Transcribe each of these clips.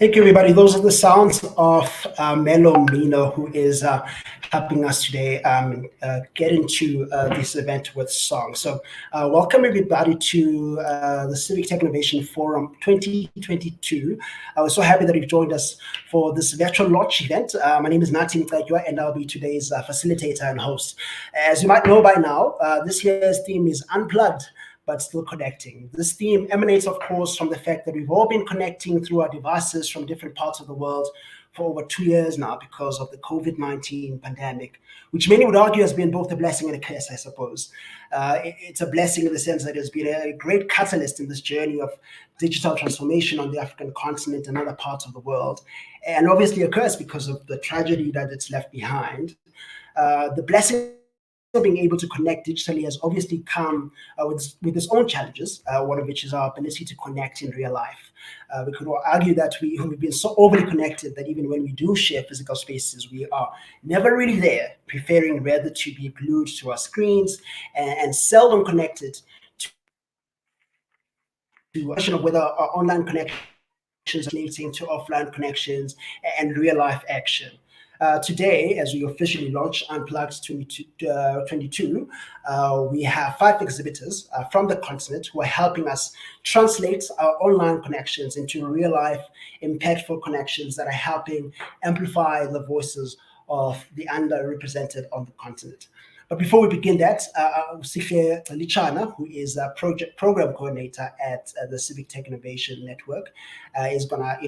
Thank you, everybody. Those are the sounds of Melo Mino, who is helping us today get into this event with song. So, welcome everybody to the Civic Tech Innovation Forum 2022. I was so happy that you've joined us for this virtual launch event. My name is Natim Kajwa, and I'll be today's facilitator and host. As you might know by now, this year's theme is Unplugged, but still connecting. This theme emanates, of course, from the fact that we've all been connecting through our devices from different parts of the world for over 2 years now because of the COVID-19 pandemic, which many would argue has been both a blessing and a curse, I suppose. It's a blessing in the sense that it's been a great catalyst in this journey of digital transformation on the African continent and other parts of the world, and obviously a curse because of the tragedy that it's left behind. The blessing being able to connect digitally has obviously come with its own challenges, one of which is our ability to connect in real life. We could argue that we've been so overly connected that even when we do share physical spaces, we are never really there, preferring rather to be glued to our screens and seldom connected to a question of whether our online connections are relating to offline connections and real life action. Today, as we officially launch Unplugged 2022, we have 5 exhibitors from the continent who are helping us translate our online connections into real-life, impactful connections that are helping amplify the voices of the underrepresented on the continent. But before we begin that, Sihle Lichana, who is a program coordinator at the Civic Tech Innovation Network, is gonna,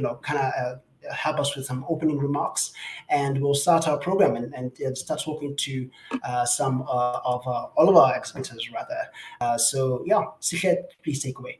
help us with some opening remarks, and we'll start our program and start talking to some of all of our exhibitors, rather. So, yeah, Sihle, please take away.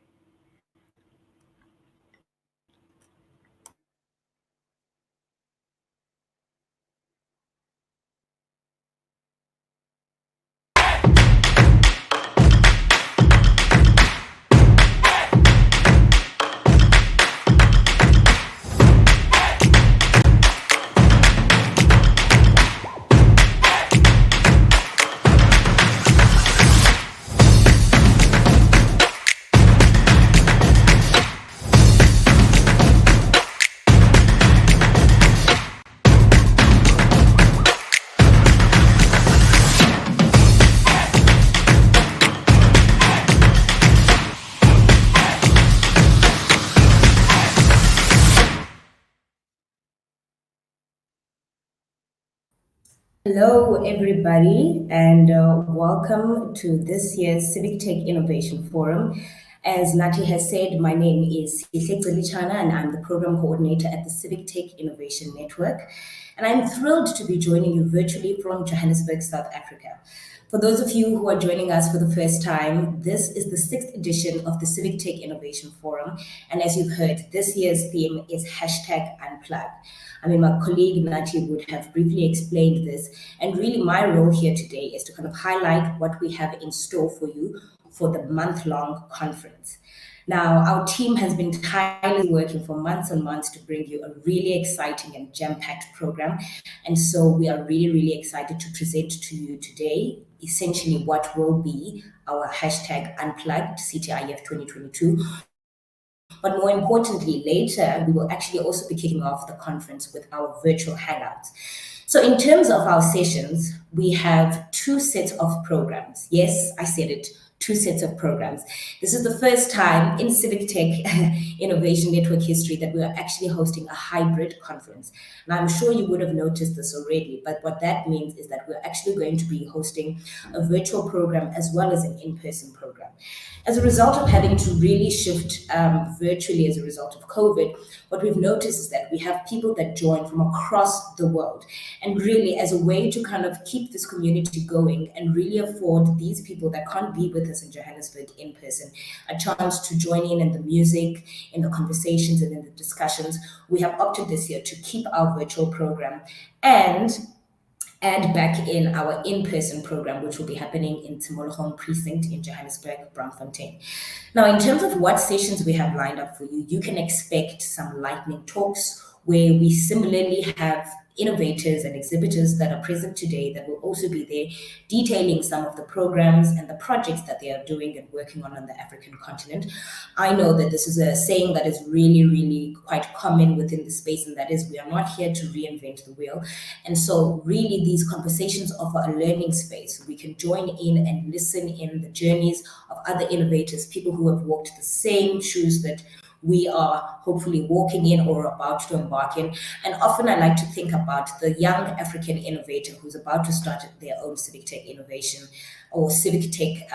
Hello, everybody, and welcome to this year's Civic Tech Innovation Forum. As Nati has said, my name is Sihle Lichana, and I'm the program coordinator at the Civic Tech Innovation Network. And I'm thrilled to be joining you virtually from Johannesburg, South Africa. For those of you who are joining us for the first time, this is the 6th edition of the Civic Tech Innovation Forum. And as you've heard, this year's theme is #Unplugged. I mean, my colleague Nati would have briefly explained this. And really, my role here today is to kind of highlight what we have in store for you for the month-long conference. Now, our team has been tirelessly working for months and months to bring you a really exciting and jam-packed program. And so we are really, really excited to present to you today essentially what will be our #Unplugged CTIF 2022. But more importantly, later, we will actually also be kicking off the conference with our virtual Hangouts. So in terms of our sessions, we have 2 sets of programs. Yes, I said it, 2 sets of programs. This is the first time in Civic Tech Innovation Network history that we are actually hosting a hybrid conference. And I'm sure you would have noticed this already, but what that means is that we're actually going to be hosting a virtual program as well as an in-person program. As a result of having to really shift virtually as a result of COVID, what we've noticed is that we have people that join from across the world. And really, as a way to kind of keep this community going and really afford these people that can't be with us in Johannesburg in person a chance to join in the music, in the conversations, and in the discussions, we have opted this year to keep our virtual program and add back in our in-person program, which will be happening in Tshimologong Precinct in Johannesburg, Braamfontein. Now, in terms of what sessions we have lined up for you, you can expect some lightning talks where we similarly have innovators and exhibitors that are present today that will also be there detailing some of the programs and the projects that they are doing and working on the African continent. I know that this is a saying that is really, really quite common within the space, and that is we are not here to reinvent the wheel. And so really these conversations offer a learning space. We can join in and listen in the journeys of other innovators, people who have walked the same shoes that we are hopefully walking in or about to embark in. And often I like to think about the young African innovator who's about to start their own civic tech innovation or civic tech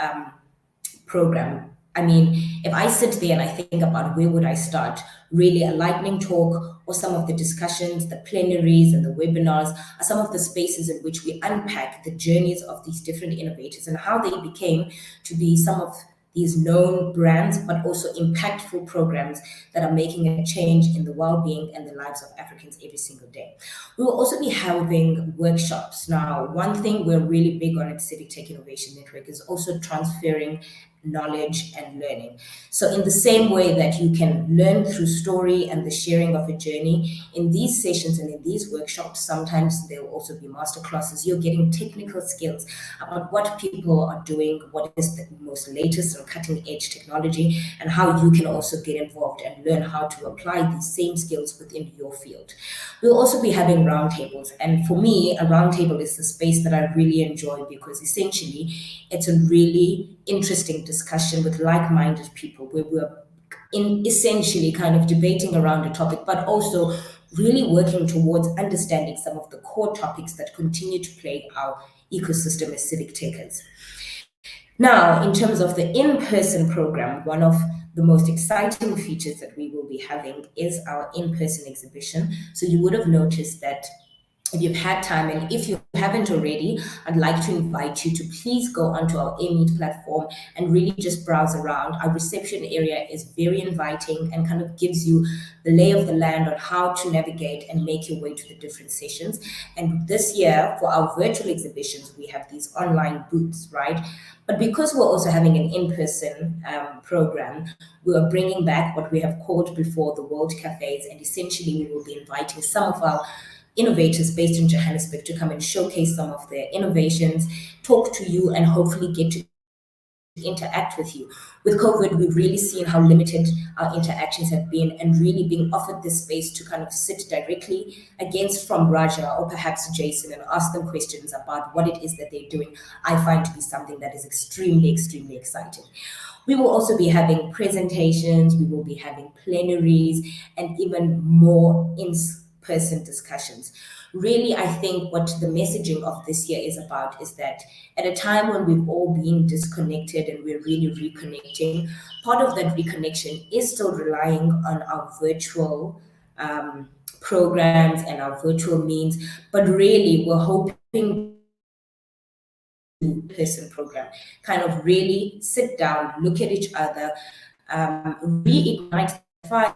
program. I mean, if I sit there and I think about where would I start, really a lightning talk or some of the discussions, the plenaries and the webinars are some of the spaces in which we unpack the journeys of these different innovators and how they became to be some of these known brands, but also impactful programs that are making a change in the well-being and the lives of Africans every single day. We will also be having workshops. Now, one thing we're really big on at Civic Tech Innovation Network is also transferring knowledge and learning. So in the same way that you can learn through story and the sharing of a journey, in these sessions and in these workshops, sometimes there will also be masterclasses. You're getting technical skills about what people are doing, what is the most latest and cutting edge technology, and how you can also get involved and learn how to apply these same skills within your field. We'll also be having roundtables. And for me, a roundtable is the space that I really enjoy because essentially it's a really interesting discussion with like-minded people where we're essentially kind of debating around a topic, but also really working towards understanding some of the core topics that continue to plague our ecosystem as civic takers. Now, in terms of the in-person program, one of the most exciting features that we will be having is our in-person exhibition. So you would have noticed that if you've had time, and if you haven't already, I'd like to invite you to please go onto our Meet platform and really just browse around. Our reception area is very inviting and kind of gives you the lay of the land on how to navigate and make your way to the different sessions. And this year, for our virtual exhibitions, we have these online booths, right? But because we're also having an in-person program, we are bringing back what we have called before the World Cafes, and essentially we will be inviting some of our innovators based in Johannesburg to come and showcase some of their innovations, talk to you, and hopefully get to interact with you. With COVID, we've really seen how limited our interactions have been, and really being offered this space to kind of sit directly against from Raja or perhaps Jason and ask them questions about what it is that they're doing, I find to be something that is extremely, extremely exciting. We will also be having presentations, we will be having plenaries, and even more in-person discussions. Really, I think what the messaging of this year is about is that at a time when we've all been disconnected and we're really reconnecting, part of that reconnection is still relying on our virtual programs and our virtual means, but really we're hoping person program, kind of really sit down, look at each other, reignite the fire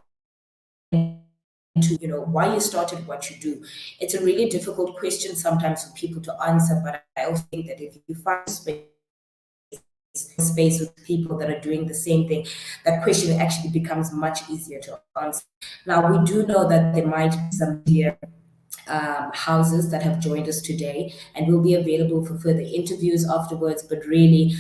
to why you started what you do. It's a really difficult question sometimes for people to answer, but I also think that if you find space with people that are doing the same thing, that question actually becomes much easier to answer. Now, we do know that there might be some dear houses that have joined us today and will be available for further interviews afterwards, but really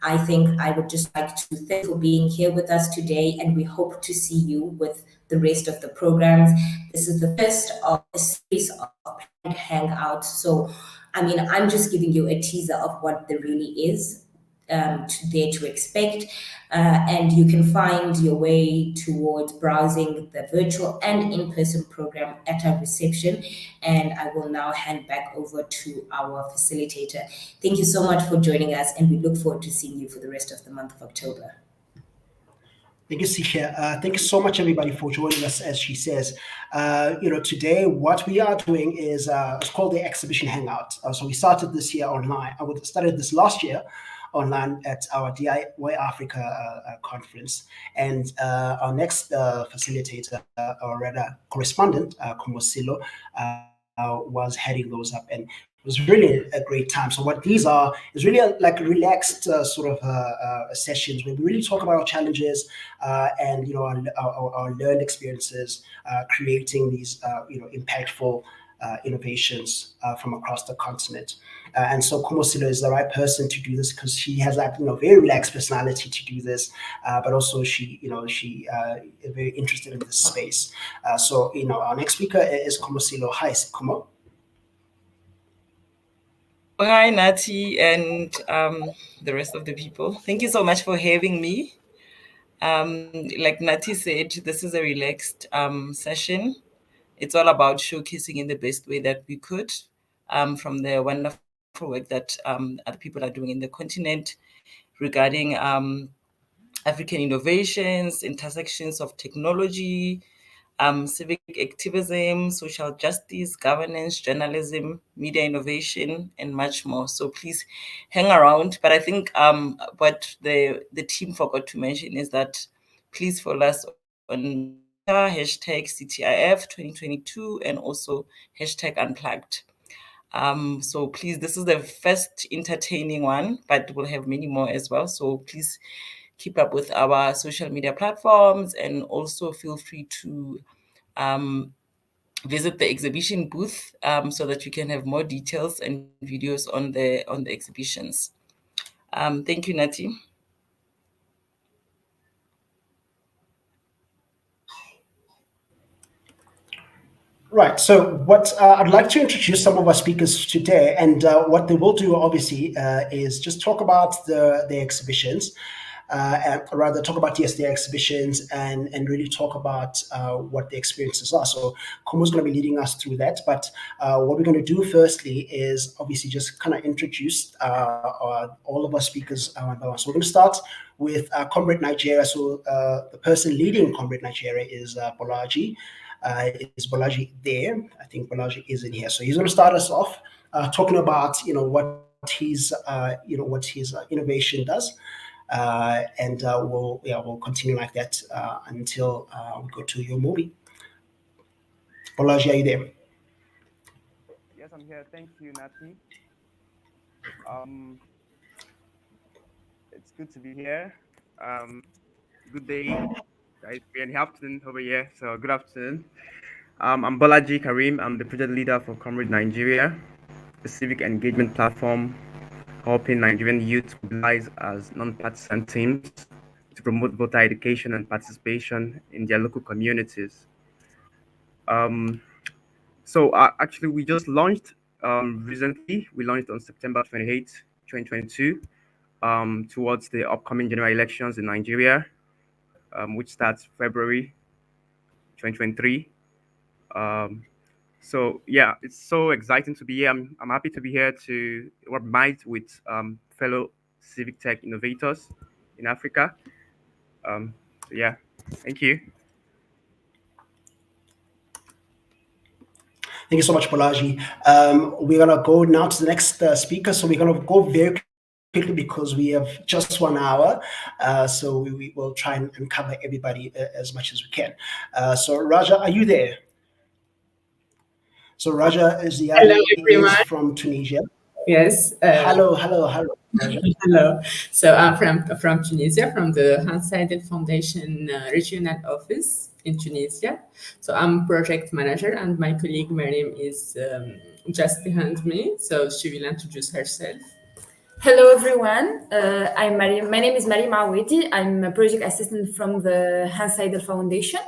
I think I would just like to thank you for being here with us today, and we hope to see you with the rest of the programs. This is the first of a series of planned hangouts, so I mean, I'm just giving you a teaser of what there really is there to expect, and you can find your way towards browsing the virtual and in-person program at our reception. And I will now hand back over to our facilitator. Thank you so much for joining us, and we look forward to seeing you for the rest of the month of October. Thank you, Sisha. Thank you so much, everybody, for joining us. As she says, today what we are doing is it's called the Exhibition Hangout. So we started this year online. I started this last year online at our DIY Africa conference, and our next facilitator, or rather correspondent, Kumosilo, was heading those up, and it was really a great time. So what these are is really like relaxed sort of sessions where we really talk about our challenges and our learned experiences, creating these impactful innovations from across the continent. And so Komosilo is the right person to do this because she has that very relaxed personality to do this, but also she is very interested in this space. So our next speaker is Komosilo. Hi, Komo. Hi, Nati, and the rest of the people. Thank you so much for having me. Like Nati said, this is a relaxed session. It's all about showcasing in the best way that we could from the wonderful work that other people are doing in the continent regarding African innovations, intersections of technology, civic activism, social justice, governance, journalism, media innovation, and much more. So please hang around. But I think what the team forgot to mention is that please follow us on Twitter, hashtag CTIF 2022, and also hashtag Unplugged. So please, this is the first entertaining one, but we'll have many more as well. So please keep up with our social media platforms, and also feel free to visit the exhibition booth so that you can have more details and videos on the exhibitions. Thank you, Nati. Right. So, what I'd like to introduce some of our speakers today, and what they will do, obviously, is just talk about the exhibitions, and rather talk about their exhibitions, and really talk about what the experiences are. So, Kumo's going to be leading us through that. But what we're going to do firstly is obviously just kind of introduce all of our speakers. So, we're going to start with Comrade Nigeria. So, the person leading Comrade Nigeria is Bolaji. Is Bolaji there? I think Bolaji is in here. So he's going to start us off talking about what his innovation does, and we'll continue like that until we go to your movie. Bolaji, are you there? Yes, I'm here. Thank you, Nati. Um, it's good to be here. Good day, guys. We're in the afternoon over here, so good afternoon. I'm Bolaji Karim. I'm the project leader for Comrade Nigeria, a civic engagement platform helping Nigerian youth mobilize as non-partisan teams to promote voter education and participation in their local communities. Um, actually, we just launched recently. We launched on September 28th, 2022, towards the upcoming general elections in Nigeria, which starts February 2023. So yeah, it's so exciting to be here. I'm happy to be here to work with fellow civic tech innovators in Africa. So yeah, thank you. Thank you so much, Bolaji. We're gonna go now to the next speaker. So we're gonna go very quickly because we have just 1 hour. So we will try and cover everybody as much as we can. So Raja, are you there? So Raja Hello, is everyone. from Tunisia. Yes. Hello, Raja. Hello. So I'm from Tunisia, from the Hansaidel Foundation regional office in Tunisia. So I'm project manager, and my colleague Mariam is just behind me. So she will introduce herself. Hello everyone, I'm Mariam. My name is Mariam Awedi. I'm a project assistant from the Hansaidel Foundation.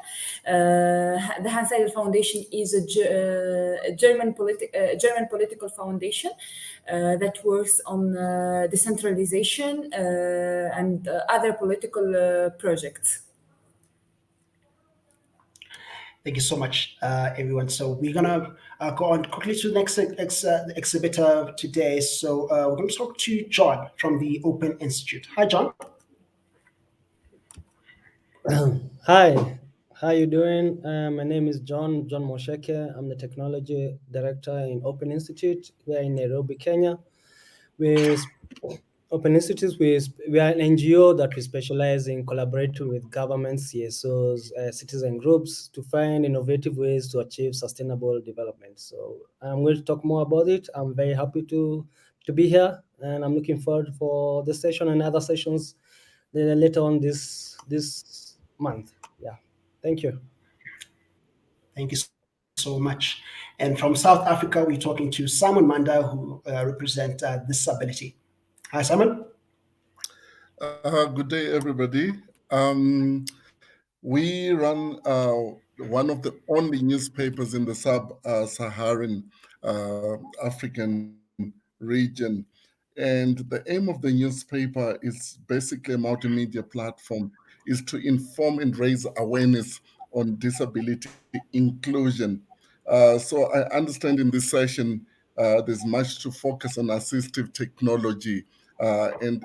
The Hansaidel Foundation is a German political foundation that works on decentralization and other political projects. Thank you so much, everyone. So we're gonna go on quickly to the next exhibitor today. So we're going to talk to John from the Open Institute. Hi, John. Hi, how you doing? My name is John Mosheke. I'm the technology director in Open Institute here in Nairobi, Kenya. Open Institute, we are an NGO that we specialize in collaborating with governments, CSOs, citizen groups to find innovative ways to achieve sustainable development. So I'm going to talk more about it. I'm very happy to be here, and I'm looking forward for this session and other sessions later on this month. Yeah, thank you. Thank you so much. And from South Africa, we're talking to Simon Mandel, who represent Disability. Hi, Simon. Good day, everybody. We run one of the only newspapers in the sub-Saharan African region. And the aim of the newspaper is basically a multimedia platform, is to inform and raise awareness on disability inclusion. So I understand in this session, there's much to focus on assistive technology and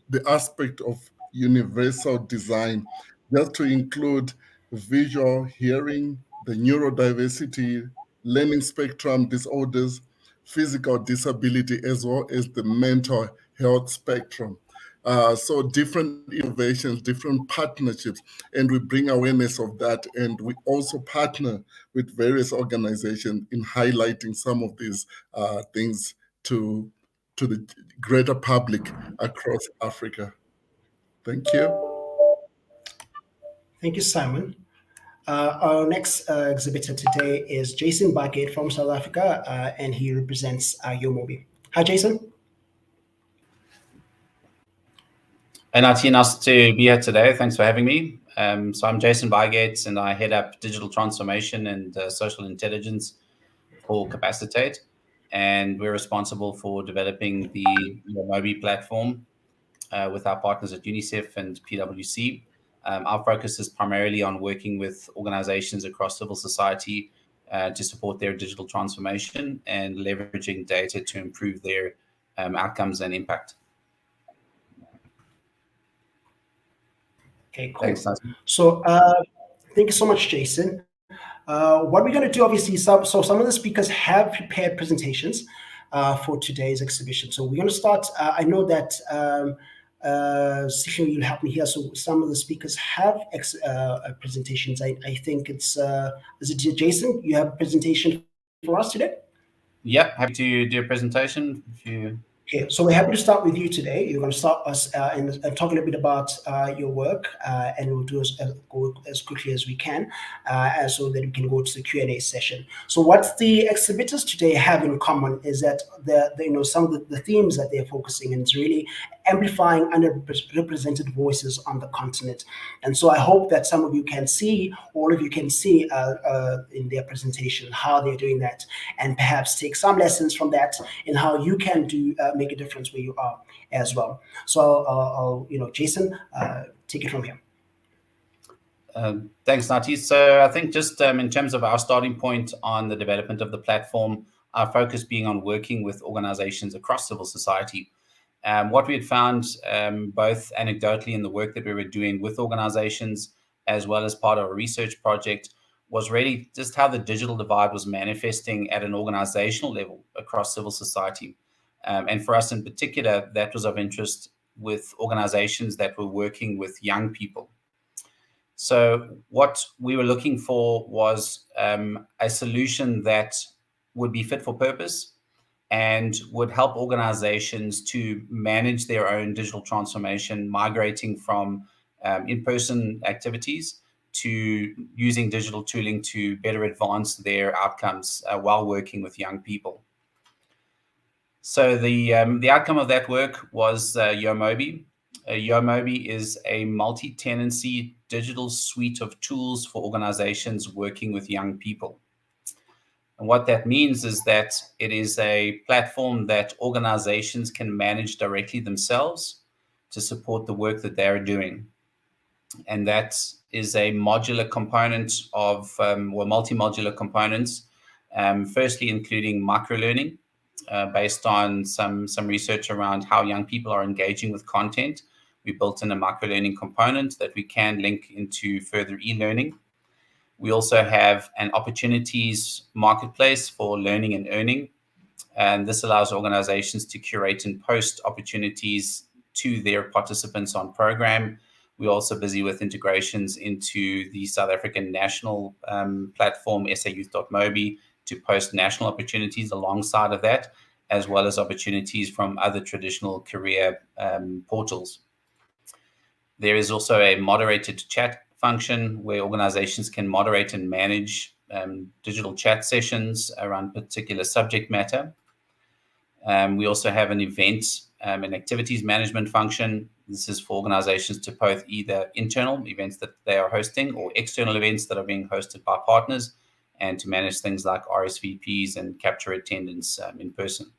the aspect of universal design, just to include visual, hearing, the neurodiversity, learning spectrum disorders, physical disability, as well as the mental health spectrum. So different innovations, different partnerships, and we bring awareness of that. And we also partner with various organizations in highlighting some of these things to the greater public across Africa. Thank you. Thank you, Simon. Our next exhibitor today is Jason Buckhead from South Africa, and he represents Yomobi. Hi, Jason. Hey, Nati, nice to be here today. Thanks for having me. So I'm Jason Bygates, and I head up digital transformation and social intelligence for Capacitate. And we're responsible for developing the Yomobi platform with our partners at UNICEF and PwC. Our focus is primarily on working with organizations across civil society to support their digital transformation and leveraging data to improve their outcomes and impact. Okay, cool. Thanks, Nati. So thank you so much, Jason. What we're going to do, obviously, so some of the speakers have prepared presentations for today's exhibition. So we're going to start. I know that Sisho, you'll help me here. So some of the speakers have presentations. I think it's, is it Jason? You have a presentation for us today? Yeah, happy to do a presentation. If you... Okay, so we're happy to start with you today. You're going to start us and talk a little bit about your work, and we'll go as quickly as we can, so that we can go to the Q&A session. So what the exhibitors today have in common is that some of the themes that they're focusing on is really amplifying underrepresented voices on the continent. And so I hope that some of you can see, all of you can see in their presentation how they're doing that, and perhaps take some lessons from that in how you can make a difference where you are as well. So I'll Jason, take it from here. Thanks, Nati. So I think just in terms of our starting point on the development of the platform, our focus being on working with organizations across civil society. What we had found, both anecdotally in the work that we were doing with organizations, as well as part of a research project, was really just how the digital divide was manifesting at an organizational level across civil society. And for us in particular, that was of interest with organizations that were working with young people. So what we were looking for was a solution that would be fit for purpose and would help organizations to manage their own digital transformation, migrating from in-person activities to using digital tooling to better advance their outcomes while working with young people. So the outcome of that work was Yomobi. Yomobi is a multi-tenancy digital suite of tools for organizations working with young people. And what that means is that it is a platform that organizations can manage directly themselves to support the work that they're doing. And that is a modular component of, or multi-modular components, firstly including microlearning, based on some research around how young people are engaging with content. We built in a microlearning component that we can link into further e-learning. We also have an opportunities marketplace for learning and earning. And this allows organizations to curate and post opportunities to their participants on program. We're also busy with integrations into the South African national platform, sayouth.mobi, to post national opportunities alongside of that, as well as opportunities from other traditional career portals. There is also a moderated chat function where organizations can moderate and manage digital chat sessions around particular subject matter. We also have an event and activities management function. This is for organizations to both either internal events that they are hosting or external events that are being hosted by partners, and to manage things like RSVPs and capture attendance in person.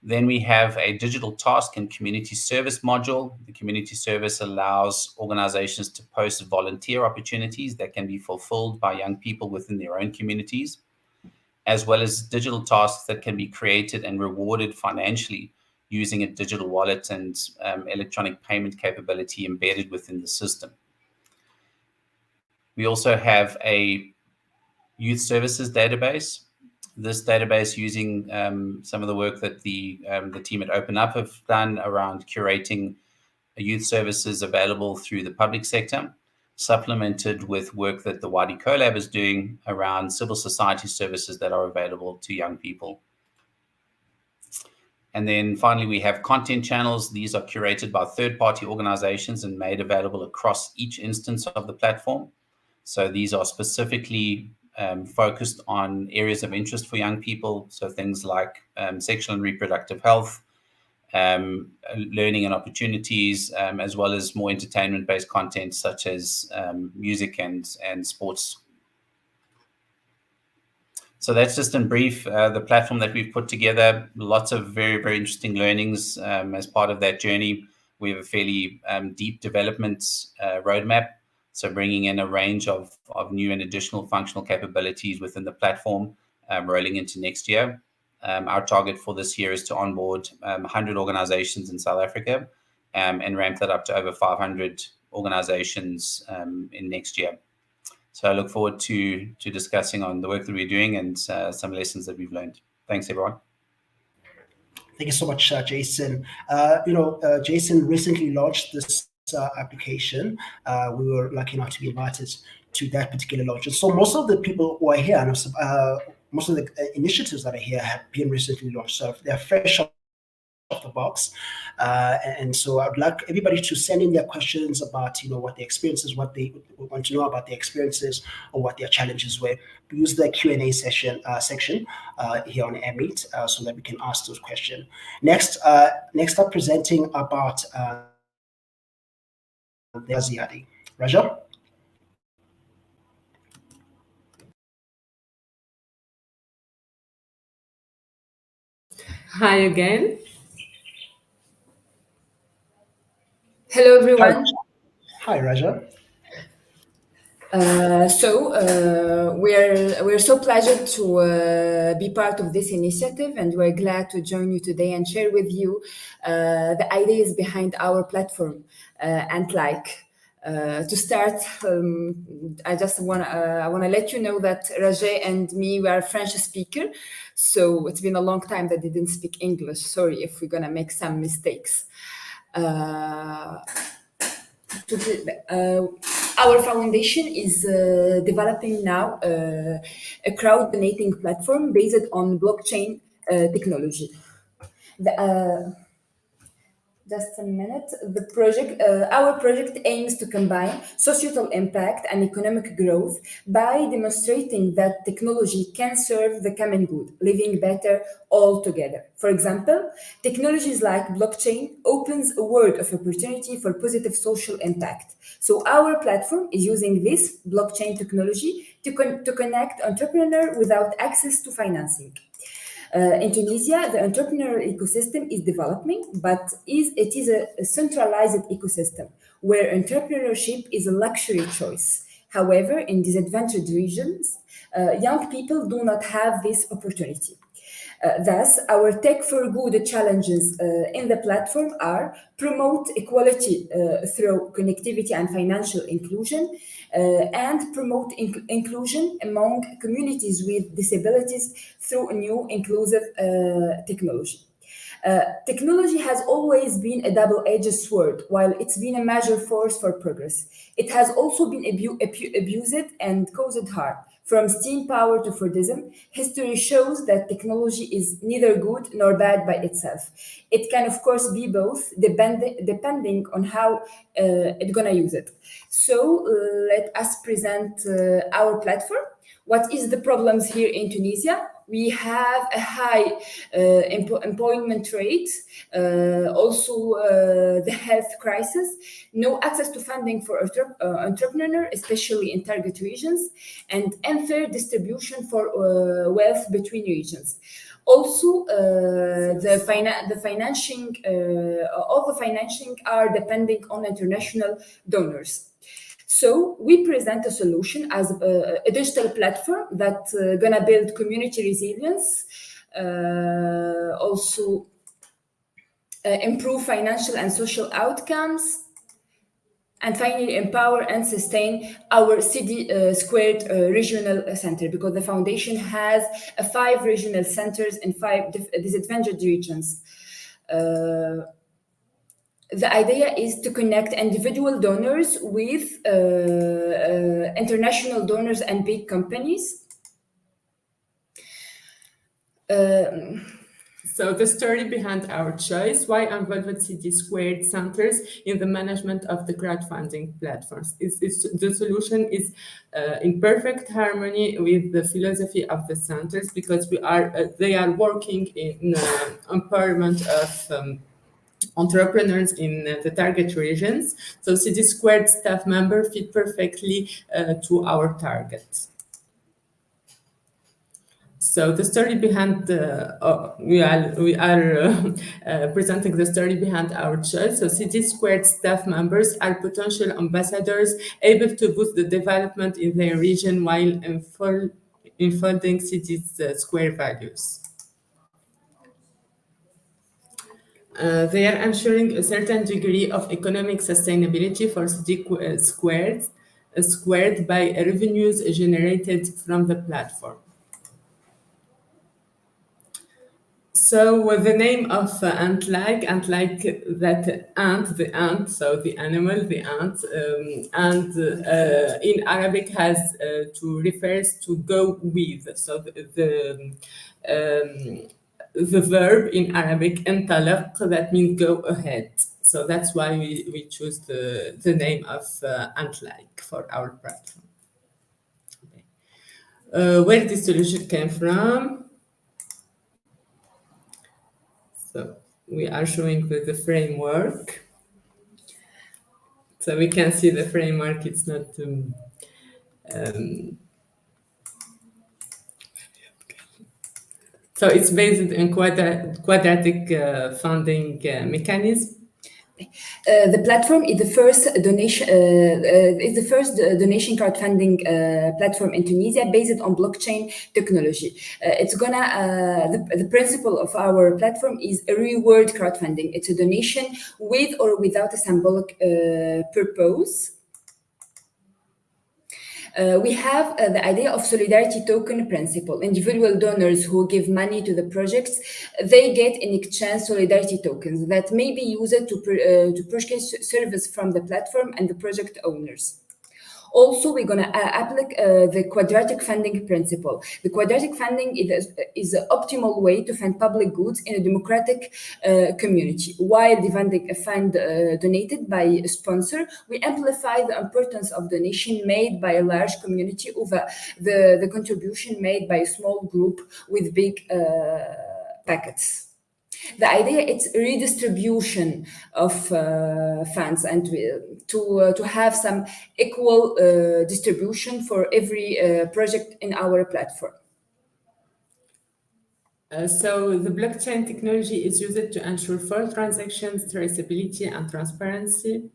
Then we have a digital task and community service module. The community service allows organizations to post volunteer opportunities that can be fulfilled by young people within their own communities, as well as digital tasks that can be created and rewarded financially using a digital wallet and electronic payment capability embedded within the system. We also have a youth services database. This database, using some of the work that the team at Open Up have done around curating youth services available through the public sector, supplemented with work that the Wadi Collab is doing around civil society services that are available to young people. And then finally, we have content channels. These are curated by third-party organizations and made available across each instance of the platform. So these are specifically focused on areas of interest for young people. So things like sexual and reproductive health, learning and opportunities, as well as more entertainment-based content such as music and sports. So that's just in brief the platform that we've put together. Lots of very, very interesting learnings as part of that journey. We have a fairly deep development roadmap. So bringing in a range of new and additional functional capabilities within the platform rolling into next year. Our target for this year is to onboard 100 organizations in South Africa and ramp that up to over 500 organizations in next year. So I look forward to discussing on the work that we're doing and some lessons that we've learned. Thanks, everyone. Thank you so much, Jason. Jason recently launched this application. We were lucky enough to be invited to that particular launch. And so most of the people who are here, and most of the initiatives that are here have been recently launched. So they're fresh off the box. And so I'd like everybody to send in their questions about, what their experiences, what they want to know about their experiences or what their challenges were. Use the Q&A section here on AirMeet so that we can ask those questions. Next up, presenting about Ziadi. Raja? Hi again. Hello, everyone. Hi, Raja. We're so pleased to be part of this initiative, and we're glad to join you today and share with you the ideas behind our platform. To start, I just want to let you know that Rajay and me, we are French speaker, so it's been a long time that they didn't speak English. Sorry if we're gonna make some mistakes. Our foundation is developing now a crowd donating platform based on blockchain technology. Just a minute. Our project aims to combine societal impact and economic growth by demonstrating that technology can serve the common good, living better all together. For example, technologies like blockchain opens a world of opportunity for positive social impact. So our platform is using this blockchain technology to connect entrepreneurs without access to financing. In Tunisia, the entrepreneurial ecosystem is developing, but it is a centralized ecosystem where entrepreneurship is a luxury choice. However, in disadvantaged regions, young people do not have this opportunity. Thus, our Tech for Good challenges in the platform are promote equality through connectivity and financial inclusion, and promote inclusion among communities with disabilities through new inclusive technology. Technology has always been a double-edged sword. While it's been a major force for progress, it has also been abused and caused harm. From steam power to Fordism, history shows that technology is neither good nor bad by itself. It can, of course, be both, depending on how it's going to use it. So let us present our platform. What is the problems here in Tunisia? We have a high employment rate, also the health crisis, no access to funding for entrepreneurs, especially in target regions, and unfair distribution for wealth between regions. Also, the financing, all the financing are depending on international donors. So we present a solution as a digital platform that gonna build community resilience, also improve financial and social outcomes, and finally empower and sustain our city squared regional center, because the foundation has 5 regional centers in 5 disadvantaged regions. The idea is to connect individual donors with international donors and big companies. So the story behind our choice, why involved City Squared centers in the management of the crowdfunding platforms. The solution is in perfect harmony with the philosophy of the centers, because they are working in empowerment of entrepreneurs in the target regions. So City Squared staff members fit perfectly to our target. So the story behind we are presenting the story behind our choice. So City Squared staff members are potential ambassadors able to boost the development in their region while unfolding City's square values. They are ensuring a certain degree of economic sustainability for City Squared by revenues generated from the platform. So with the name of ant-like that ant, the ant, so the animal, the ant, and in Arabic has to refers to go with. So the verb in Arabic انطلق, that means go ahead. So that's why we choose the name of ant-like for our platform. Where this solution came from? So we are showing with the framework. So we can see the framework, it's not so it's based on quadratic funding mechanism. The platform is the first donation crowdfunding platform in Tunisia based on blockchain technology. The principle of our platform is a reward crowdfunding. It's a donation with or without a symbolic purpose. We have the idea of solidarity token principle. Individual donors who give money to the projects, they get in exchange solidarity tokens that may be used to purchase service from the platform and the project owners. Also, we're going to apply the quadratic funding principle. The quadratic funding is an optimal way to fund public goods in a democratic community. While defending a fund donated by a sponsor, we amplify the importance of donation made by a large community over the contribution made by a small group with big packets. The idea is redistribution of funds and to have some equal distribution for every project in our platform. So the blockchain technology is used to ensure full transactions, traceability, and transparency.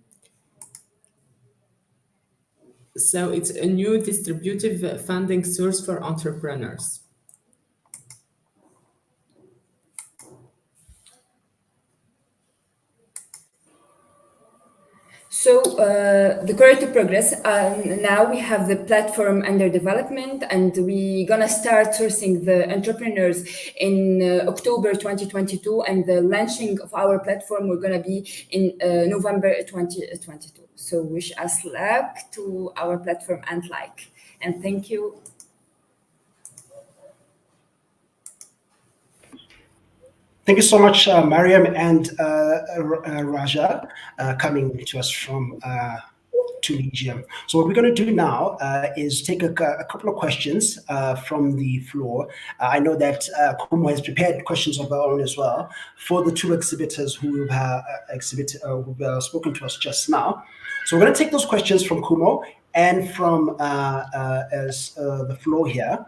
So it's a new distributive funding source for entrepreneurs. So the current progress, now we have the platform under development, and we're gonna start sourcing the entrepreneurs in October 2022, and the launching of our platform we're gonna be in November 2022. So wish us luck to our platform and thank you. Thank you so much, Mariam and Raja, coming to us from Tunisia. So what we're going to do now is take a couple of questions from the floor. I know that Kumo has prepared questions of her own as well for the two exhibitors who have who've spoken to us just now. So we're going to take those questions from Kumo and from the floor here.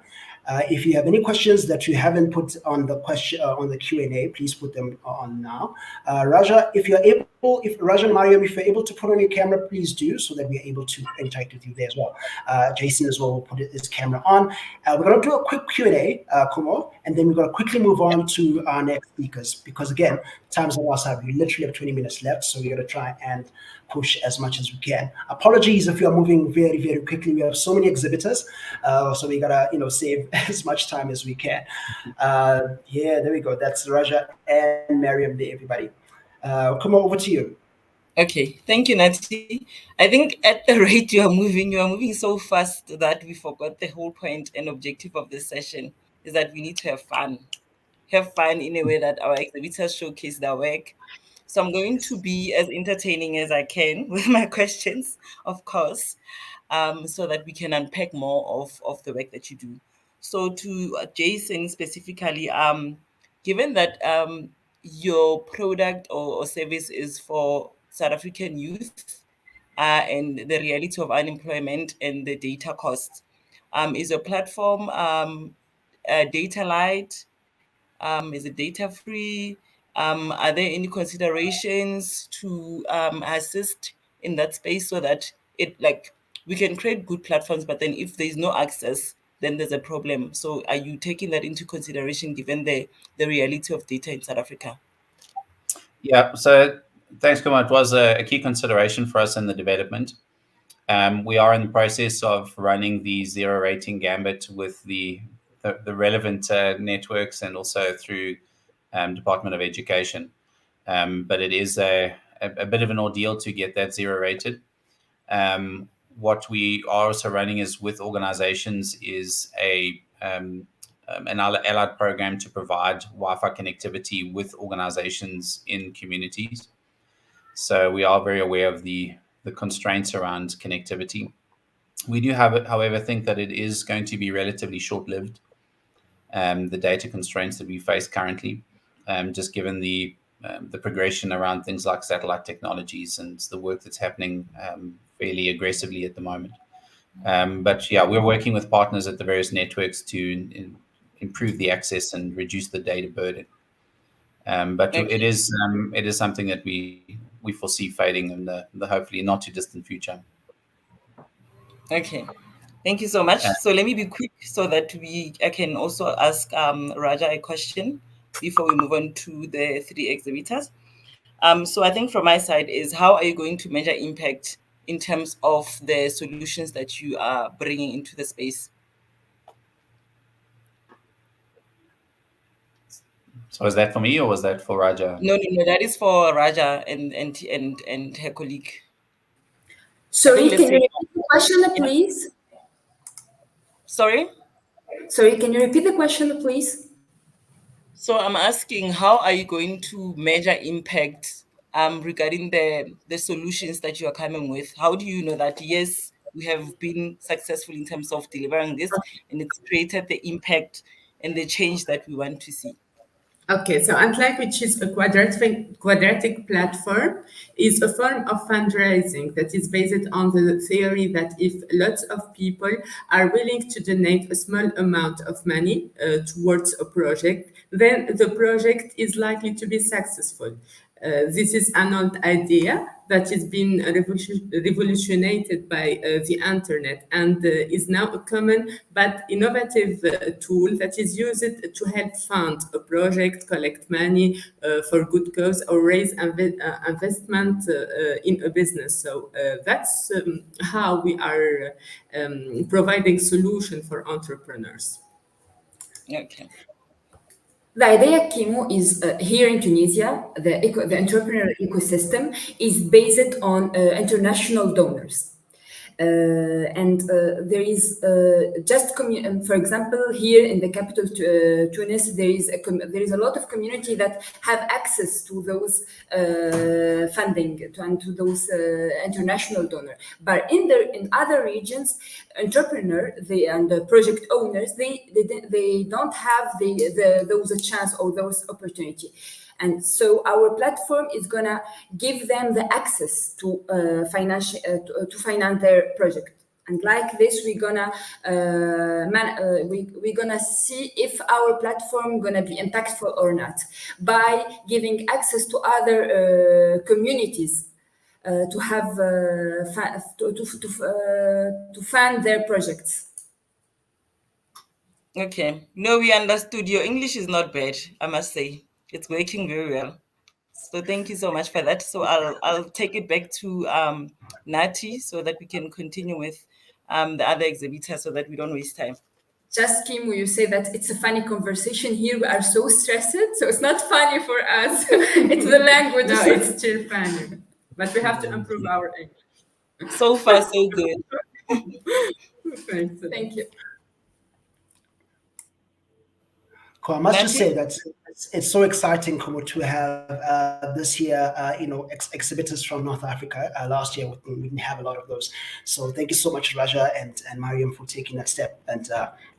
If you have any questions that you haven't put on the question on the Q&A, please put them on now. Raja, if you're able, if Raja and Mariam, if you're able to put on your camera, please do, so that we're able to interact with you there as well. Jason as well will put his camera on. We're going to do a quick Q&A, Kumo, and then we're going to quickly move on to our next speakers, because again, time's on our side. We literally have 20 minutes left, so we're going to try and push as much as we can. Apologies if you are moving very, very quickly. We have so many exhibitors, so we gotta, save as much time as we can. Yeah, there we go. That's Raja and Mariam there, everybody. Come on, over to you. Okay, thank you, Nati. I think at the rate you are moving so fast that we forgot the whole point and objective of this session is that we need to have fun. Have fun in a way that our exhibitors showcase their work. So I'm going to be as entertaining as I can with my questions, of course, so that we can unpack more of the work that you do. So to Jason specifically, given that your product or service is for South African youth and the reality of unemployment and the data costs, is your platform data light? Is it data free? Are there any considerations to assist in that space so that we can create good platforms, but then if there's no access, then there's a problem. So are you taking that into consideration given the reality of data in South Africa? Yeah, so thanks, Kumar. It was a key consideration for us in the development. We are in the process of running the zero rating gambit with the relevant networks and also through Department of Education. But it is a bit of an ordeal to get that zero rated. What we are also running is with organizations is an allied program to provide Wi-Fi connectivity with organizations in communities. So we are very aware of the constraints around connectivity. We do have, however, think that it is going to be relatively short-lived, the data constraints that we face currently, just given the progression around things like satellite technologies and the work that's happening fairly aggressively at the moment. But yeah, we're working with partners at the various networks to improve the access and reduce the data burden. But it is something that we foresee fading in the hopefully not too distant future. Okay, thank you so much. So let me be quick so that I can also ask Raja a question before we move on to the three exhibitors. So I think from my side is, how are you going to measure impact in terms of the solutions that you are bringing into the space? So is that for me or was that for Raja? No, that is for Raja and her colleague. Sorry, can you repeat the question, please? Sorry, can you repeat the question, please? So I'm asking, how are you going to measure impact regarding the solutions that you are coming with? How do you know that, yes, we have been successful in terms of delivering this and it's created the impact and the change that we want to see? Okay, so Antlife, which is a quadratic platform, is a form of fundraising that is based on the theory that if lots of people are willing to donate a small amount of money towards a project, then the project is likely to be successful. This is an old idea that has been revolutionized by the internet and is now a common but innovative tool that is used to help fund a project, collect money for good cause, or raise investment in a business. So that's how we are providing solution for entrepreneurs. Okay. The idea, Kimo, is here in Tunisia, the entrepreneurial ecosystem is based on international donors. There is for example, here in the capital Tunis, there is a lot of community that have access to those funding and to those international donors. But in other regions, and the project owners, they don't have those chance or those opportunity. And so our platform is gonna give them the access to to finance their project. And like this, we're gonna we're gonna see if our platform gonna be impactful or not by giving access to other communities to have to fund their projects. Okay. No, we understood. Your English is not bad, I must say. It's working very well. So thank you so much for that. So I'll take it back to Nati so that we can continue with the other exhibitors so that we don't waste time. Just Kim, will you say that it's a funny conversation here? We are so stressed, so it's not funny for us. It's the language. No, it's still funny, but we have to improve our English. So far, so good. Thanks. Thank you. Cool. I must just say that it's so exciting, Kumu, to have this year, exhibitors from North Africa. Last year we didn't have a lot of those. So thank you so much, Raja and Mariam, for taking that step and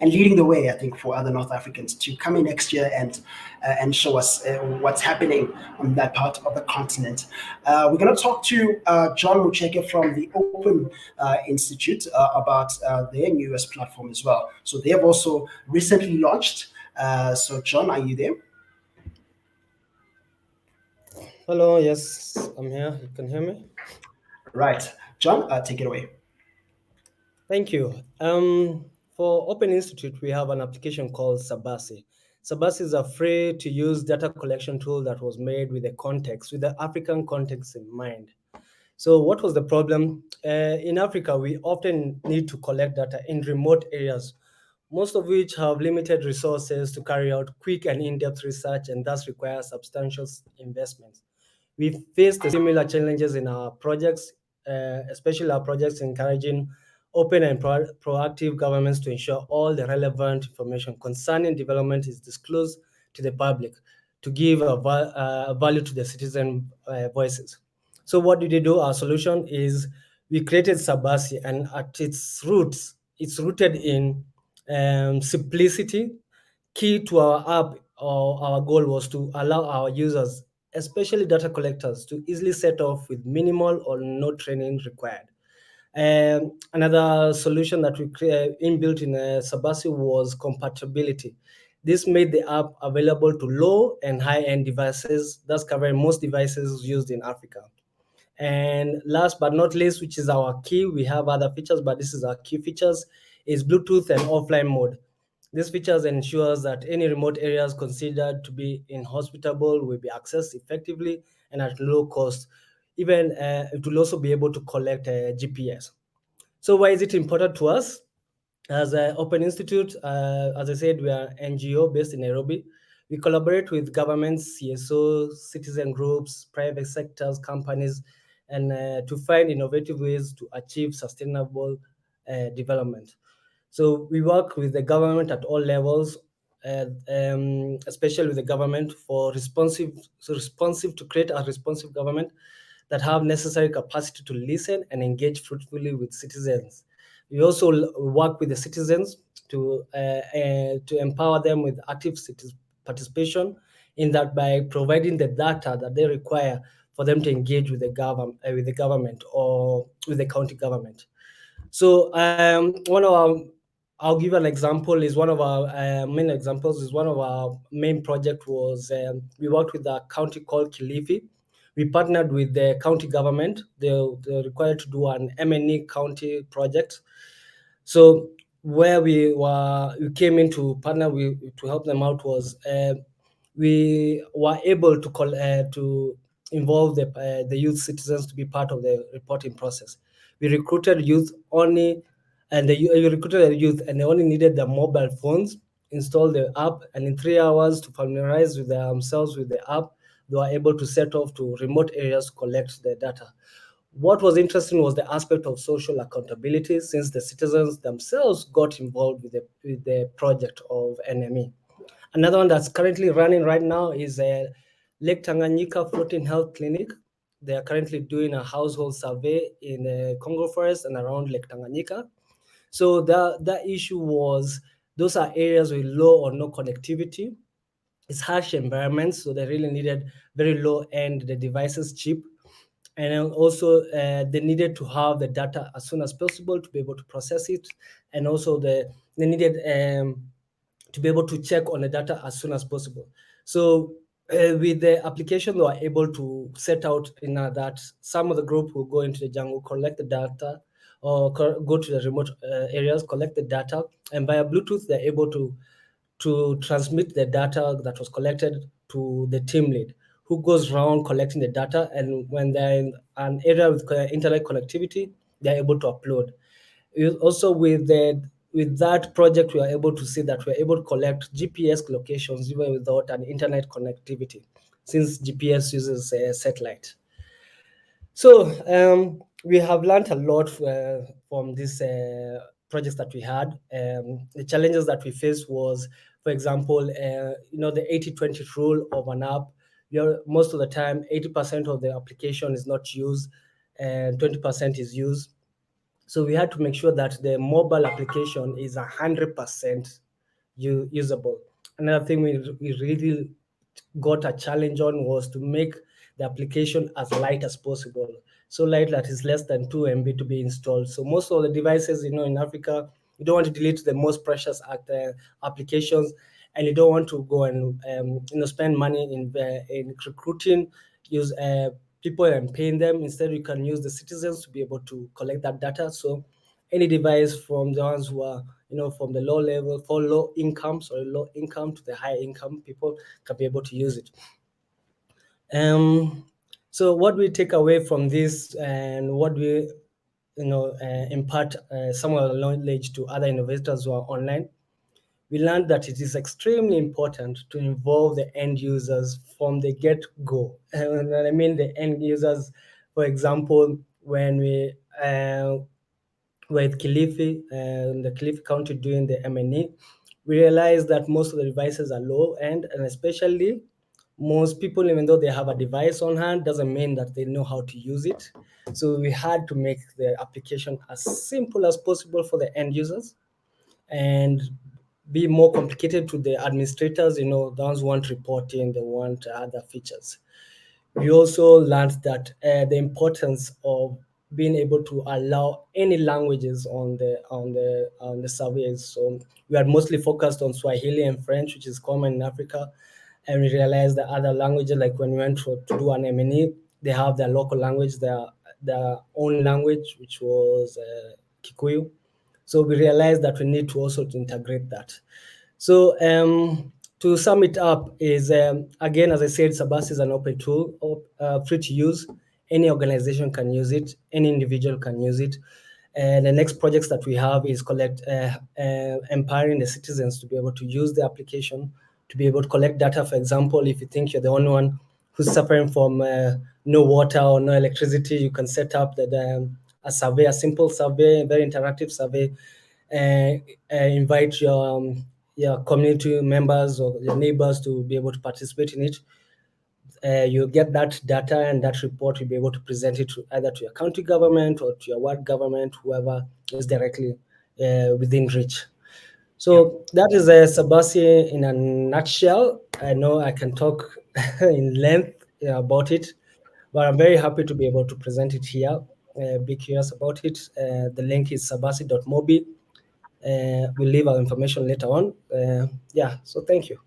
leading the way, I think, for other North Africans to come in next year and show us what's happening on that part of the continent. We're going to talk to John Mucheke from the Open Institute about their newest platform as well. So they have also recently launched. So John, are you there? Hello, yes, I'm here. You can hear me? Right. John, take it away. Thank you. For Open Institute, we have an application called Sabasi. Sabasi is a free-to-use data collection tool that was made with the African context in mind. So what was the problem? In Africa, we often need to collect data in remote areas, most of which have limited resources to carry out quick and in-depth research and thus require substantial investments. We faced similar challenges in our projects, especially our projects encouraging open and proactive governments to ensure all the relevant information concerning development is disclosed to the public to give a value to the citizen voices. So what did we do? Our solution is we created Sabasi, and at its roots, it's rooted in simplicity. Key to our app or our goal was to allow our users, especially data collectors, to easily set off with minimal or no training required. Another solution that we inbuilt in Sabasi was compatibility. This made the app available to low and high-end devices, thus covering most devices used in Africa. And last but not least, which is our key, we have other features, but this is our key features, is Bluetooth and offline mode. These features ensures that any remote areas considered to be inhospitable will be accessed effectively and at low cost. Even it will also be able to collect GPS. So why is it important to us? As an Open Institute, as I said, we are an NGO based in Nairobi. We collaborate with governments, CSOs, citizen groups, private sectors, companies, and to find innovative ways to achieve sustainable development. So we work with the government at all levels, especially with the government for responsive to create a responsive government that have necessary capacity to listen and engage fruitfully with citizens. We also work with the citizens to empower them with active participation in that by providing the data that they require for them to engage with the government or with the county government. So I'll give an example. Is one of our main examples. Is one of our main project was we worked with a county called Kilifi. We partnered with the county government. They're required to do an M&E county project. So where we came in to partner to help them out was we were able to involve the youth citizens to be part of the reporting process. We recruited youth only, and you recruited the youth, and they only needed their mobile phones, install the app, and in 3 hours to familiarize themselves with the app, they were able to set off to remote areas to collect the data. What was interesting was the aspect of social accountability, since the citizens themselves got involved with the project of NME. Another one that's currently running right now is a Lake Tanganyika Floating Health Clinic. They are currently doing a household survey in the Congo Forest and around Lake Tanganyika. So that issue was, those are areas with low or no connectivity. It's harsh environments, so they really needed very low end, the devices cheap. And then also they needed to have the data as soon as possible to be able to process it. And also they needed to be able to check on the data as soon as possible. So with the application, they were able to set out in that some of the group will go into the jungle, collect the data, or go to the remote areas, collect the data, and via Bluetooth, they're able to transmit the data that was collected to the team lead, who goes around collecting the data. And when they're in an area with internet connectivity, they're able to upload. Also with that project, we are able to see that we're able to collect GPS locations even without an internet connectivity, since GPS uses a satellite. So we have learned a lot from this projects that we had. The challenges that we faced was, for example, the 80-20 rule of an app. Most of the time, 80% of the application is not used and 20% is used. So we had to make sure that the mobile application is 100% usable. Another thing we really got a challenge on was to make the application as light as possible. So light that is less than 2 MB to be installed. So most of the devices, in Africa, you don't want to delete the most precious applications, and you don't want to go and spend money in recruiting, use people and paying them. Instead, you can use the citizens to be able to collect that data. So any device from the ones who are, from the low level, for low income to the high income people can be able to use it. So what we take away from this, and what we, impart some of the knowledge to other innovators who are online, we learned that it is extremely important to involve the end users from the get-go. And I mean the end users, for example, when we with Kilifi and the Kilifi County doing the M&E, we realized that most of the devices are low end, and especially most people, even though they have a device on hand, doesn't mean that they know how to use it. So we had to make the application as simple as possible for the end users and be more complicated to the administrators, the ones who want reporting, they want other features. We also learned that the importance of being able to allow any languages on the surveys. So we are mostly focused on Swahili and French, which is common in Africa, and we realized that other languages, like when we went to do an M&E, they have their local language, their own language, which was Kikuyu. So we realized that we need to also to integrate that. So to sum it up is, again, as I said, Sabas is an open tool, free to use. Any organization can use it. Any individual can use it. And the next projects that we have is empowering the citizens to be able to use the application, to be able to collect data. For example, if you think you're the only one who's suffering from no water or no electricity, you can set up a survey, a simple survey, very interactive survey, invite your community members or your neighbors to be able to participate in it. You get that data, and that report will be able to present it either to your county government or to your ward government, whoever is directly within reach. So that is Sabasi in a nutshell. I know I can talk in length about it, but I'm very happy to be able to present it here. Be curious about it. The link is sabasi.mobi. We'll leave our information later on. So thank you.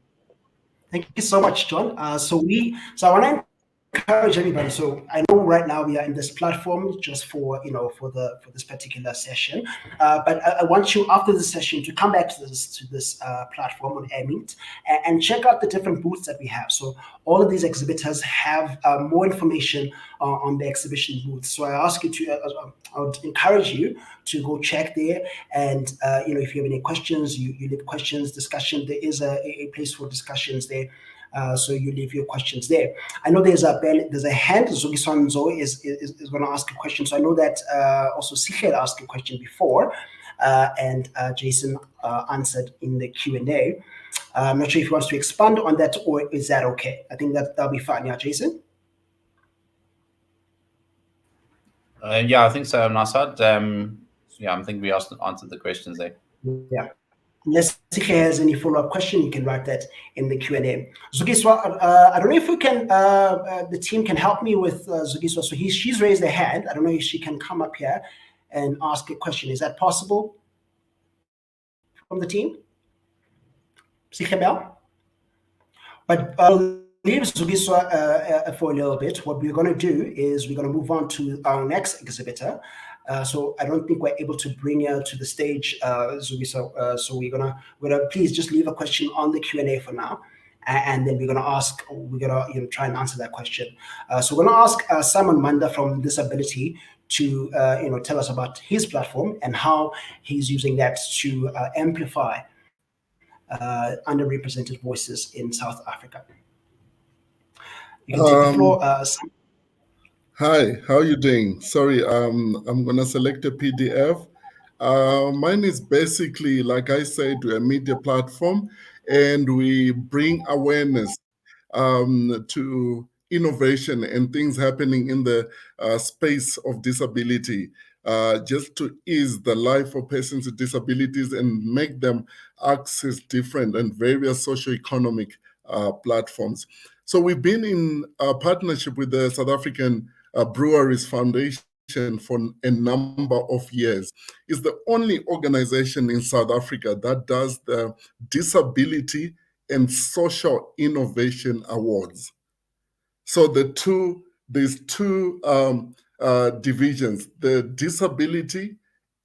Thank you so much, John. So I want to encourage everybody. So I know right now we are in this platform just for this particular session, but I want you after the session to come back to this platform on AirMeet and check out the different booths that we have. So all of these exhibitors have more information on the exhibition booths. So I ask you I would encourage you to go check there, and if you have any questions, you leave questions, discussion. There is a place for discussions there. So you leave your questions there. I know there's a hand. Zugiswan Zoe is going to ask a question. So I know that also Sikhel asked a question before, and Jason answered in the Q&A. I'm not sure if he wants to expand on that, or is that okay? I think that'll be fine. Yeah, Jason? Yeah, I think so, Nasad. I think we answered the questions there. Yeah. Unless Sikhe has any follow-up question, you can write that in the Q&A. Zugiswa, I don't know if we can, the team can help me with Zugiswa. So she's raised her hand. I don't know if she can come up here and ask a question. Is that possible from the team? Sikhe Bell? But I'll leave Zugiswa for a little bit. What we're going to do is we're going to move on to our next exhibitor. So I don't think we're able to bring her to the stage, Zugiswa. So we're gonna please just leave a question on the Q&A for now, and then we're gonna try and answer that question. So we're gonna ask Simon Manda from Disability to tell us about his platform and how he's using that to amplify underrepresented voices in South Africa. You can take the floor. Hi, how are you doing? Sorry, I'm gonna select a PDF. Mine is basically, like I said, we're a media platform, and we bring awareness to innovation and things happening in the space of disability, just to ease the life of persons with disabilities and make them access different and various socioeconomic platforms. So we've been in a partnership with the South African Breweries Foundation for a number of years. It's the only organization in South Africa that does the Disability and Social Innovation Awards. So there's two divisions, the Disability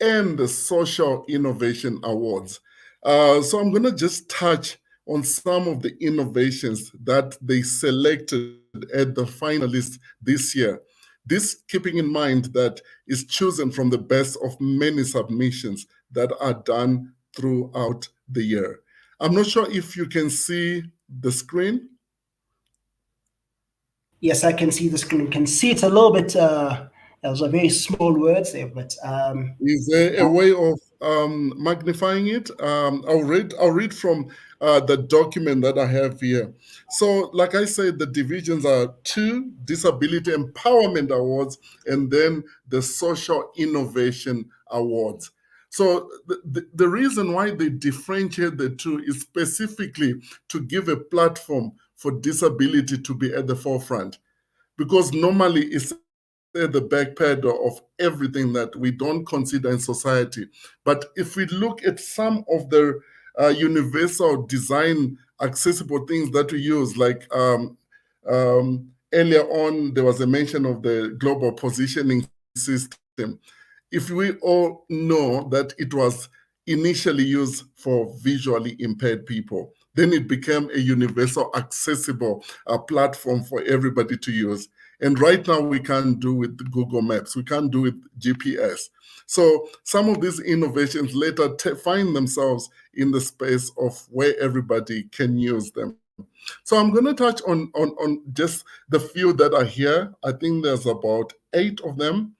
and the Social Innovation Awards. So I'm going to just touch on some of the innovations that they selected at the finalists this year. This keeping in mind that is chosen from the best of many submissions that are done throughout the year. I'm not sure if you can see the screen. Yes, I can see the screen. You can see it's a little bit, those are very small words there, but... Is there a way of magnifying it? I'll read from the document that I have here. So, like I said, the divisions are 2 Disability Empowerment Awards and then the Social Innovation Awards. So the reason why they differentiate the two is specifically to give a platform for disability to be at the forefront, because normally it's at the back pedal of everything that we don't consider in society. But if we look at some of the universal design accessible things that we use, like earlier on, there was a mention of the global positioning system. If we all know that it was initially used for visually impaired people, then it became a universal accessible platform for everybody to use. And right now we can't do with Google Maps, we can't do with GPS. So some of these innovations later find themselves in the space of where everybody can use them. So I'm going to touch on just the few that are here. I think there's about 8 of them.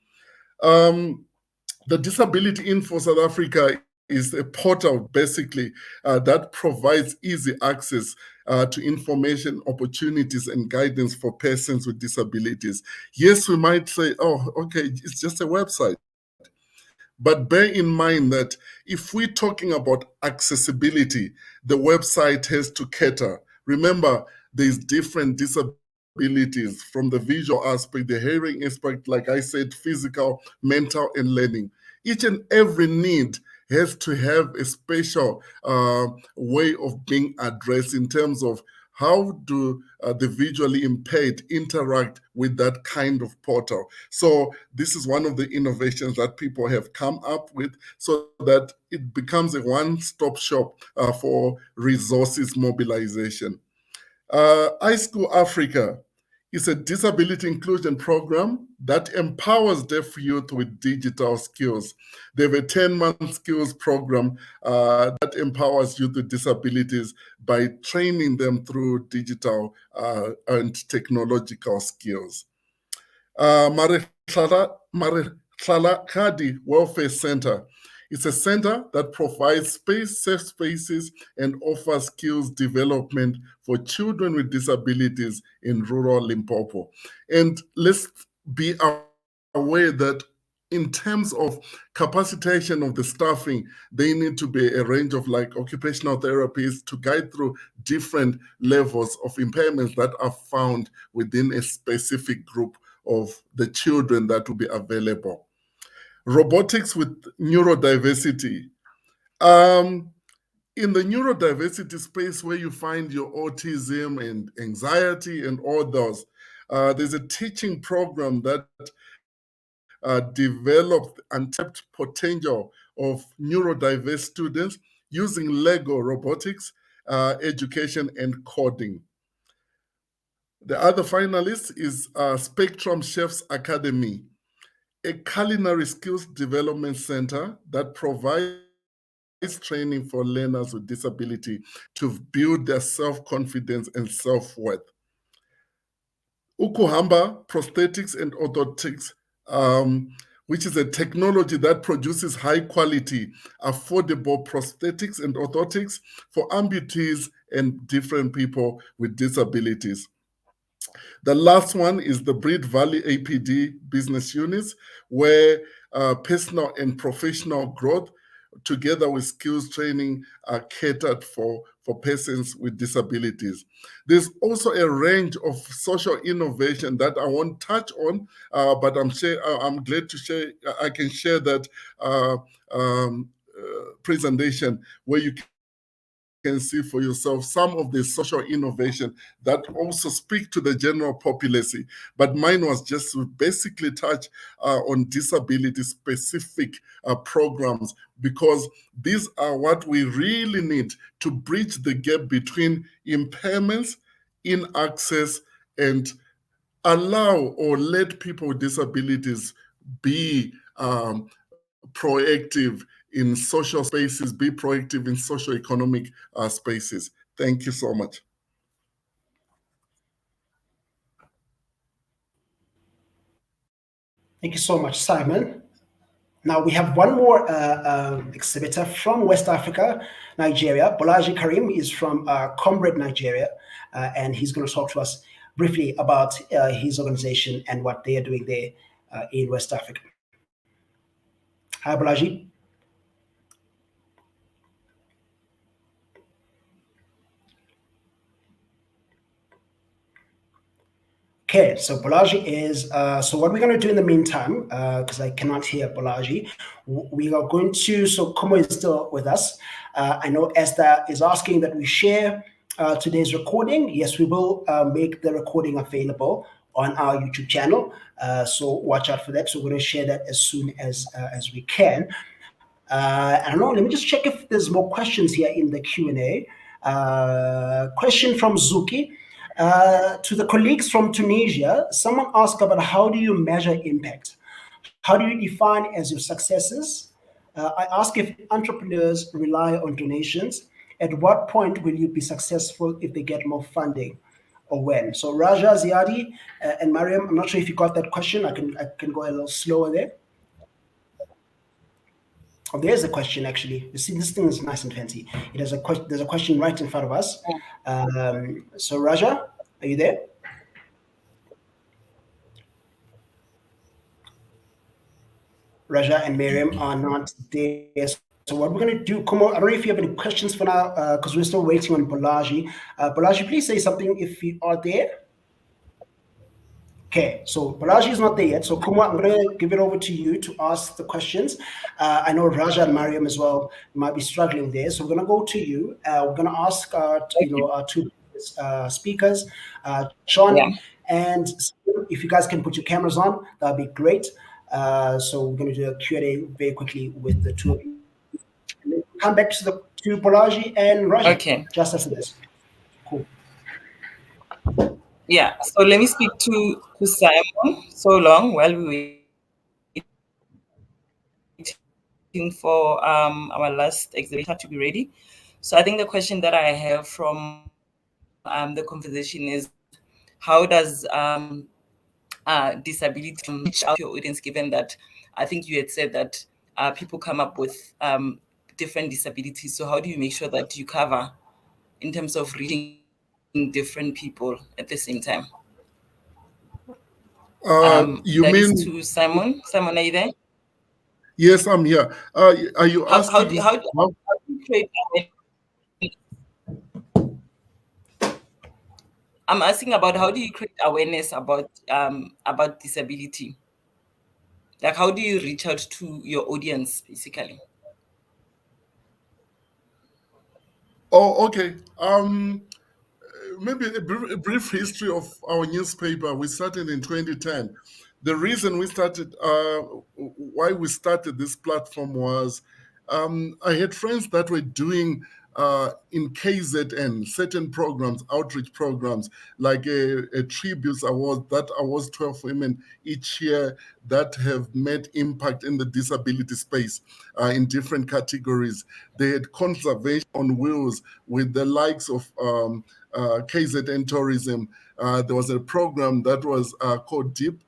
The Disability Info South Africa is a portal, basically, that provides easy access to information, opportunities, and guidance for persons with disabilities. Yes, we might say, oh, okay, it's just a website. But bear in mind that if we're talking about accessibility, the website has to cater. Remember, there's different disabilities from the visual aspect, the hearing aspect, like I said, physical, mental, and learning. Each and every need has to have a special way of being addressed in terms of how do the visually impaired interact with that kind of portal. So this is one of the innovations that people have come up with so that it becomes a one-stop shop for resources mobilization. iSchool Africa is a disability inclusion program that empowers deaf youth with digital skills. They have a 10-month skills program that empowers youth with disabilities by training them through digital and technological skills. Kadi Welfare Center. It's a center that provides safe spaces and offers skills development for children with disabilities in rural Limpopo. And let's be aware that in terms of capacitation of the staffing, they need to be a range of like occupational therapists to guide through different levels of impairments that are found within a specific group of the children that will be available. Robotics with neurodiversity. In the neurodiversity space where you find your autism and anxiety and all those, there's a teaching program that developed untapped potential of neurodiverse students using Lego robotics, education, and coding. The other finalist is Spectrum Chefs Academy, a culinary skills development center that provides training for learners with disability to build their self-confidence and self-worth. Ukuhamba Prosthetics and Orthotics, which is a technology that produces high-quality, affordable prosthetics and orthotics for amputees and different people with disabilities. The last one is the Breed Valley APD business units, where personal and professional growth together with skills training are catered for persons with disabilities. There's also a range of social innovation that I won't touch on, but I'm glad to share. I can share that presentation where you can see for yourself some of the social innovation that also speak to the general populace. But mine was just to basically touch on disability-specific programs, because these are what we really need to bridge the gap between impairments in access and allow or let people with disabilities be proactive in social spaces, be proactive in socio-economic spaces. Thank you so much. Thank you so much, Simon. Now we have one more exhibitor from West Africa, Nigeria. Bolaji Karim is from Comrade, Nigeria, and he's going to talk to us briefly about his organization and what they are doing there in West Africa. Hi, Bolaji. Okay, so Bolaji is, so what we're going to do in the meantime, because I cannot hear Bolaji, we are going to, so Kumo is still with us. I know Esther is asking that we share today's recording. Yes, we will make the recording available on our YouTube channel, so watch out for that. So we're going to share that as soon as we can. I don't know, let me just check if there's more questions here in the Q&A. Question from Zuki. To the colleagues from Tunisia, someone asked about how do you measure impact? How do you define as your successes? I ask if entrepreneurs rely on donations. At what point will you be successful if they get more funding, or when? So Raja, Ziadi, and Mariam, I'm not sure if you got that question. I can go a little slower there. Oh, there's a question actually. You see, this thing is nice and fancy. It has a question. There's a question right in front of us. So Raja, are you there? Raja and Miriam are not there. So what we're going to do, Kumo, I don't know if you have any questions for now, because we're still waiting on Bolaji. Bolaji, please say something if you are there. Okay, so Balaji is not there yet. So Kumar, I'm going to give it over to you to ask the questions. I know Raja and Mariam as well might be struggling there. So we're going to go to you. We're going to ask our two speakers, Sean and if you guys can put your cameras on, that'd be great. So we're going to do a Q&A very quickly with the two of you. And then come back to Balaji and Raja just after this. Cool. Yeah, so let me speak to Simon so long while we're waiting for our last exhibitor to be ready. So I think the question that I have from the conversation is, how does disability reach out to your audience, given that I think you had said that people come up with different disabilities. So how do you make sure that you cover in terms of reaching different people at the same time? You That is mean? to Simon. Simon, are you there? Yes, I'm here. Are you How asking do how? you create awareness? I'm asking about how do you create awareness about disability? Like, how do you reach out to your audience, basically? Oh, okay. Maybe a brief history of our newspaper. We started in 2010. The reason we started, why we started this platform was, I had friends that were doing in KZN certain programs, outreach programs, like a tributes award that awards 12 women each year that have made impact in the disability space in different categories. They had conservation on wheels with the likes of KZN Tourism. There was a program that was called DEEP,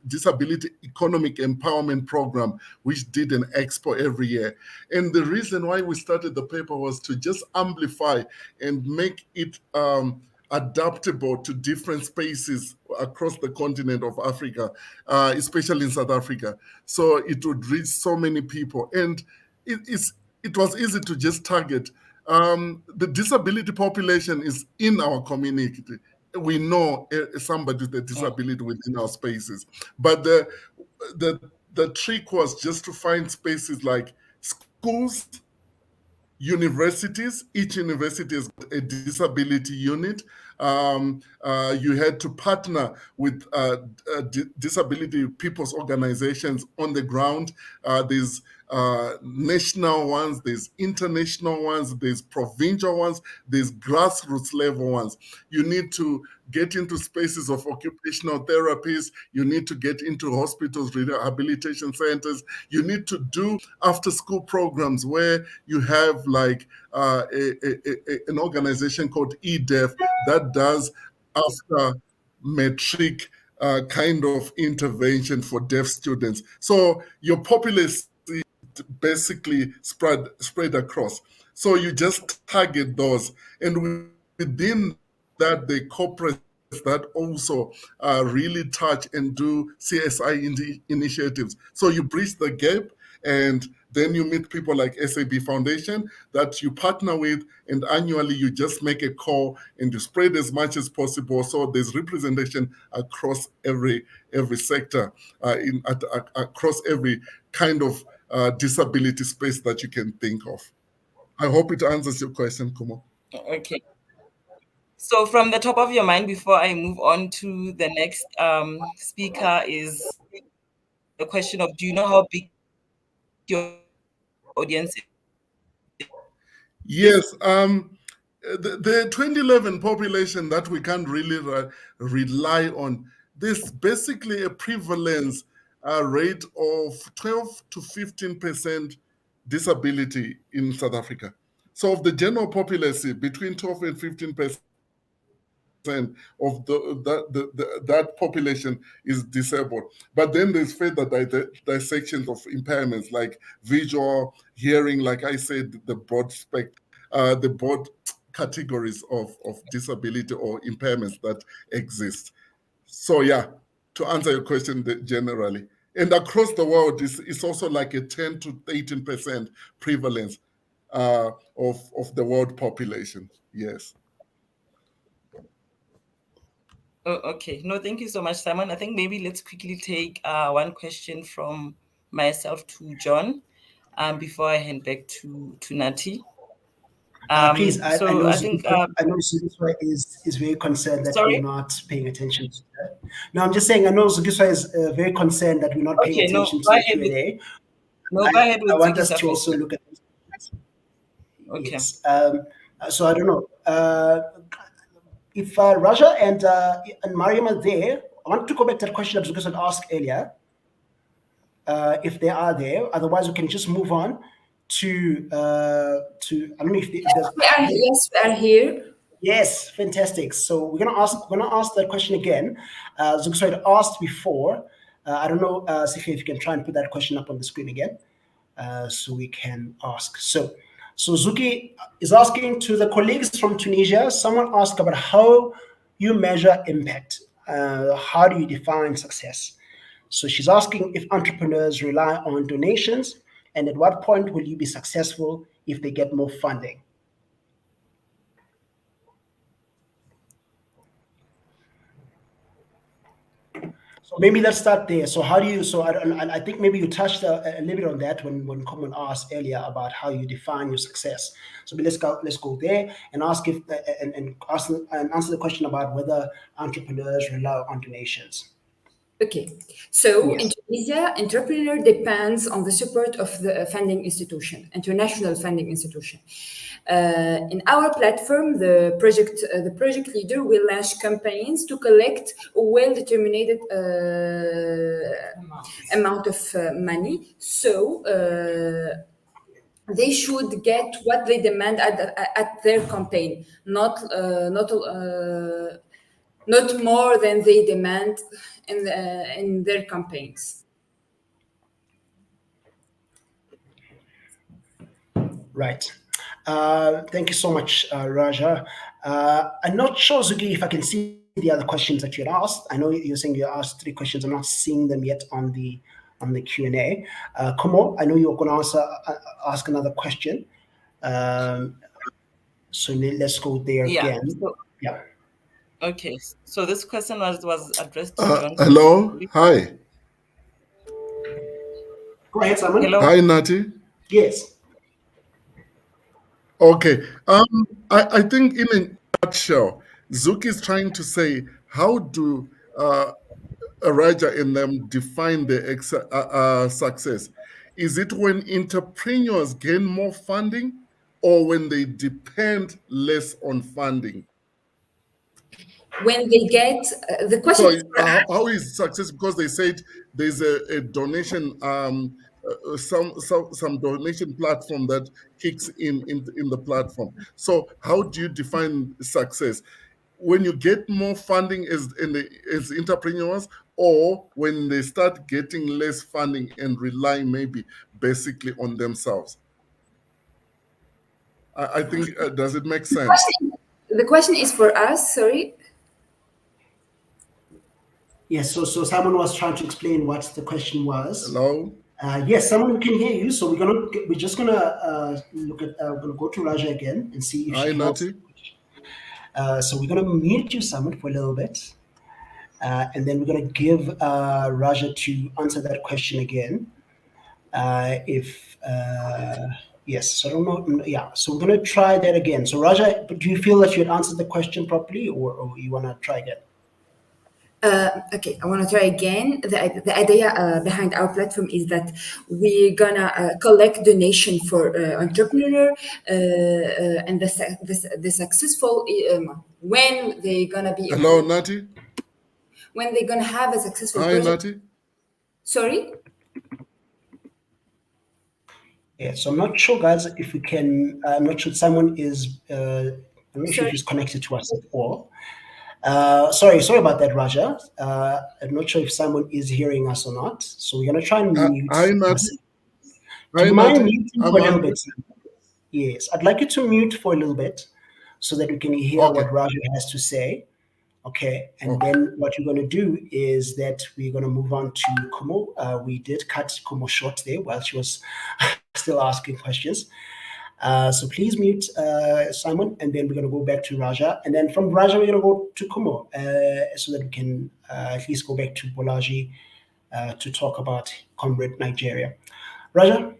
Disability Economic Empowerment Program, which did an expo every year. And the reason why we started the paper was to just amplify and make it adaptable to different spaces across the continent of Africa, especially in South Africa. So it would reach so many people. And it was easy to just target. The disability population is in our community. We know somebody with a disability within our spaces, but the trick was just to find spaces like schools, universities. Each university has got a disability unit. You had to partner with disability people's organizations on the ground. There's national ones, there's international ones, there's provincial ones, there's grassroots level ones. You need to get into spaces of occupational therapies. You need to get into hospitals, rehabilitation centers. You need to do after school programs where you have like an organization called EDEF that does after metric kind of intervention for deaf students. So your populace basically spread across. So you just target those, and within that, the corporates that also really touch and do CSI initiatives. So you bridge the gap, and then you meet people like SAB Foundation that you partner with, and annually you just make a call and you spread as much as possible. So there's representation across every sector, across every kind of disability space that you can think of. I hope it answers your question, Kumo. Okay. So from the top of your mind, before I move on to the next speaker, is the question of, do you know how big your audience is? Yes, the 2011 population that we can't really rely on, there's basically a prevalence rate of 12 to 15% disability in South Africa. So of the general population, between 12 and 15% of that population is disabled. But then there's further dissections of impairments like visual, hearing, like I said, the broad categories of disability or impairments that exist. So yeah, to answer your question generally. And across the world, it's also like a 10 to 18% prevalence of the world population. Yes. Oh, okay. No, thank you so much, Simon. I think maybe let's quickly take one question from myself to John before I hand back to Nati. Please, I So know I think, I know Zukiswa is very concerned that we're sorry? not paying attention to that. No, I'm just saying I know Zukiswa is very concerned that we're not paying Okay, no, attention go to the ahead with, Q&A. no, go ahead I with want us Zukisa to first. also look at this. Okay. Yes. So I don't know. if Raja and Mariam are there, I want to go back to that question that Zukas had asked earlier. If they are there, otherwise we can just move on to I don't know if there's. Yes, we are here. Yes, fantastic. So we're gonna ask that question again. Zukas had asked before. I don't know, Sifia, if you can try and put that question up on the screen again, so we can ask. So Zuki is asking to the colleagues from Tunisia. Someone asked about how you measure impact. How do you define success? So she's asking if entrepreneurs rely on donations, and at what point will you be successful if they get more funding? So maybe let's start there. So how do you? So I think maybe you touched a little bit on that when Common asked earlier about how you define your success. So let's go there and ask if and ask and answer the question about whether entrepreneurs rely on donations. Okay, so in Yes. Tunisia, entrepreneur depends on the support of the funding institution, international funding institution. In our platform, the project leader will launch campaigns to collect a well-determined amount of money. So they should get what they demand at their campaign, not more than they demand in their campaigns. Right. Thank you so much, Raja. I'm not sure, Zuki, if I can see the other questions that you had asked. I know you're saying you asked 3 questions. I'm not seeing them yet on the Q&A. Kumo, I know you're going to ask another question. So let's go there again. Yeah. Okay, so this question was addressed to John. Hello, hi. Go ahead, Simon. Hello. Hi, Nati. Yes. Okay. I think in a nutshell, Zuki is trying to say, how do Raja and them define their success? Is it when entrepreneurs gain more funding or when they depend less on funding? When they get the question So is how is success? Because they said there's a donation, some donation platform that kicks in the platform. So how do you define success? When you get more funding as entrepreneurs, or when they start getting less funding and relying maybe basically on themselves? I think does it make sense? the question is for us. Sorry. Yes. So Simon was trying to explain what the question was. Hello. Yes, someone can hear you. So we're just gonna look at. We're gonna go to Raja again and see if Hi, she can answer. So we're gonna mute you, Simon, for a little bit, and then we're gonna give Raja to answer that question again. Yes, so I don't know. Yeah, so we're gonna try that again. So Raja, do you feel that you had answered the question properly, or you wanna try again? Okay, I want to try again. The idea behind our platform is that we're gonna collect donation for entrepreneur and the successful when they're gonna be Hello, Nati. when they're gonna have a successful Hi, project. Nati. Sorry. Yeah, so I'm not sure, guys, if we can. I'm not sure someone is. I'm not sure if he's connected to us at all. Sorry about that, Raja. I'm not sure if someone is hearing us or not. So we're gonna try and mute. Hi, Nati. Do you mind muting I'm for a little bit? Yes, I'd like you to mute for a little bit so that we can hear what Raja has to say. Okay, and then what you're going to do is that we're going to move on to Kumo. We did cut Kumo short there while she was still asking questions. So please mute Simon, and then we're going to go back to Raja. And then from Raja, we're going to go to Kumo so that we can at least go back to Bolaji to talk about Comrade Nigeria. Raja?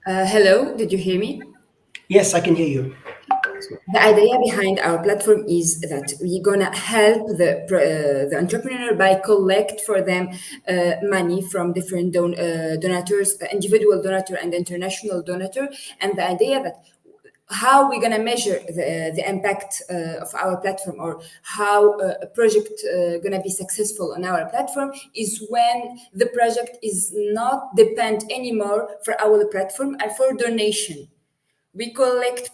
Hello, did you hear me? Yes, I can hear you. The idea behind our platform is that we're gonna help the entrepreneur by collect for them money from different donors, individual donor and international donor, and the idea that how we're going to measure the impact of our platform, or how a project going to be successful on our platform, is when the project is not depend anymore for our platform and for donation. We collect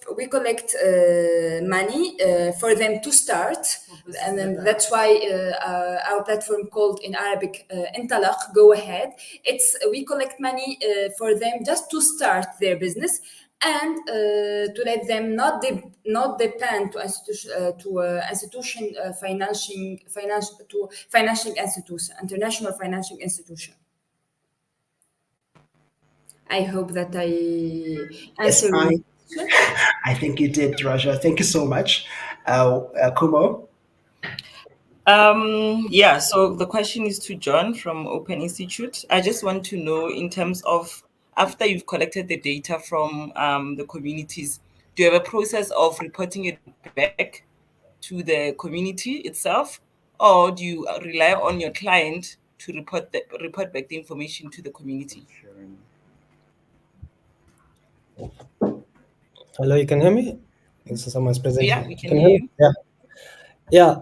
money for them to start, and then that's why our platform, called in Arabic Intalaq, go ahead. It's we collect money for them just to start their business, and to let them not depend to institution financing institution, international financing institution. I hope that I answered. I think you did, Raja. Thank you so much. Kumo? Yeah, so the question is to John from Open Institute. I just want to know, in terms of after you've collected the data from the communities, do you have a process of reporting it back to the community itself, or do you rely on your client to report back the information to the community? Hello, you can hear me? This is someone's presenting. Yeah, we can you hear hear you. Yeah. Yeah,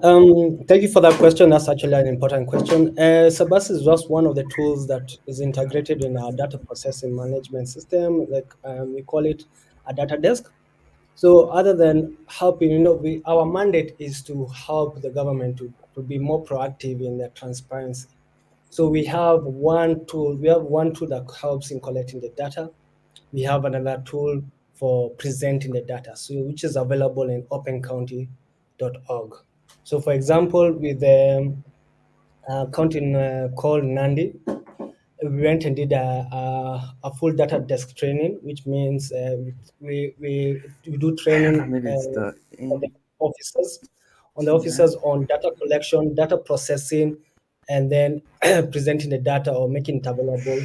thank you for that question. That's actually an important question. Sabas is just one of the tools that is integrated in our data processing management system. Like we call it a data desk. So other than helping, our mandate is to help the government to be more proactive in their transparency. So we have one tool. We have one tool that helps in collecting the data. We have another tool for presenting the data, so which is available in opencounty.org. So, for example, with the county called Nandi, we went and did a full data desk training, which means we do training on the officers on data collection, data processing, and then presenting the data or making it available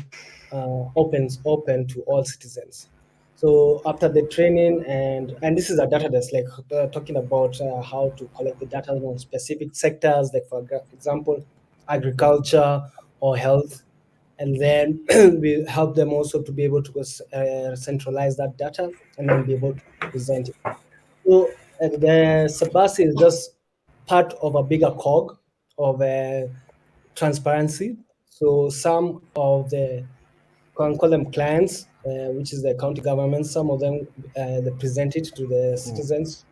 open to all citizens. So after the training, and this is a data that's like talking about how to collect the data on specific sectors, like for example, agriculture or health, and then we help them also to be able to centralize that data and then be able to present it. So the Sabasi is just part of a bigger cog of transparency. So some of the, can call them clients, which is the county government. Some of them they present it to the citizens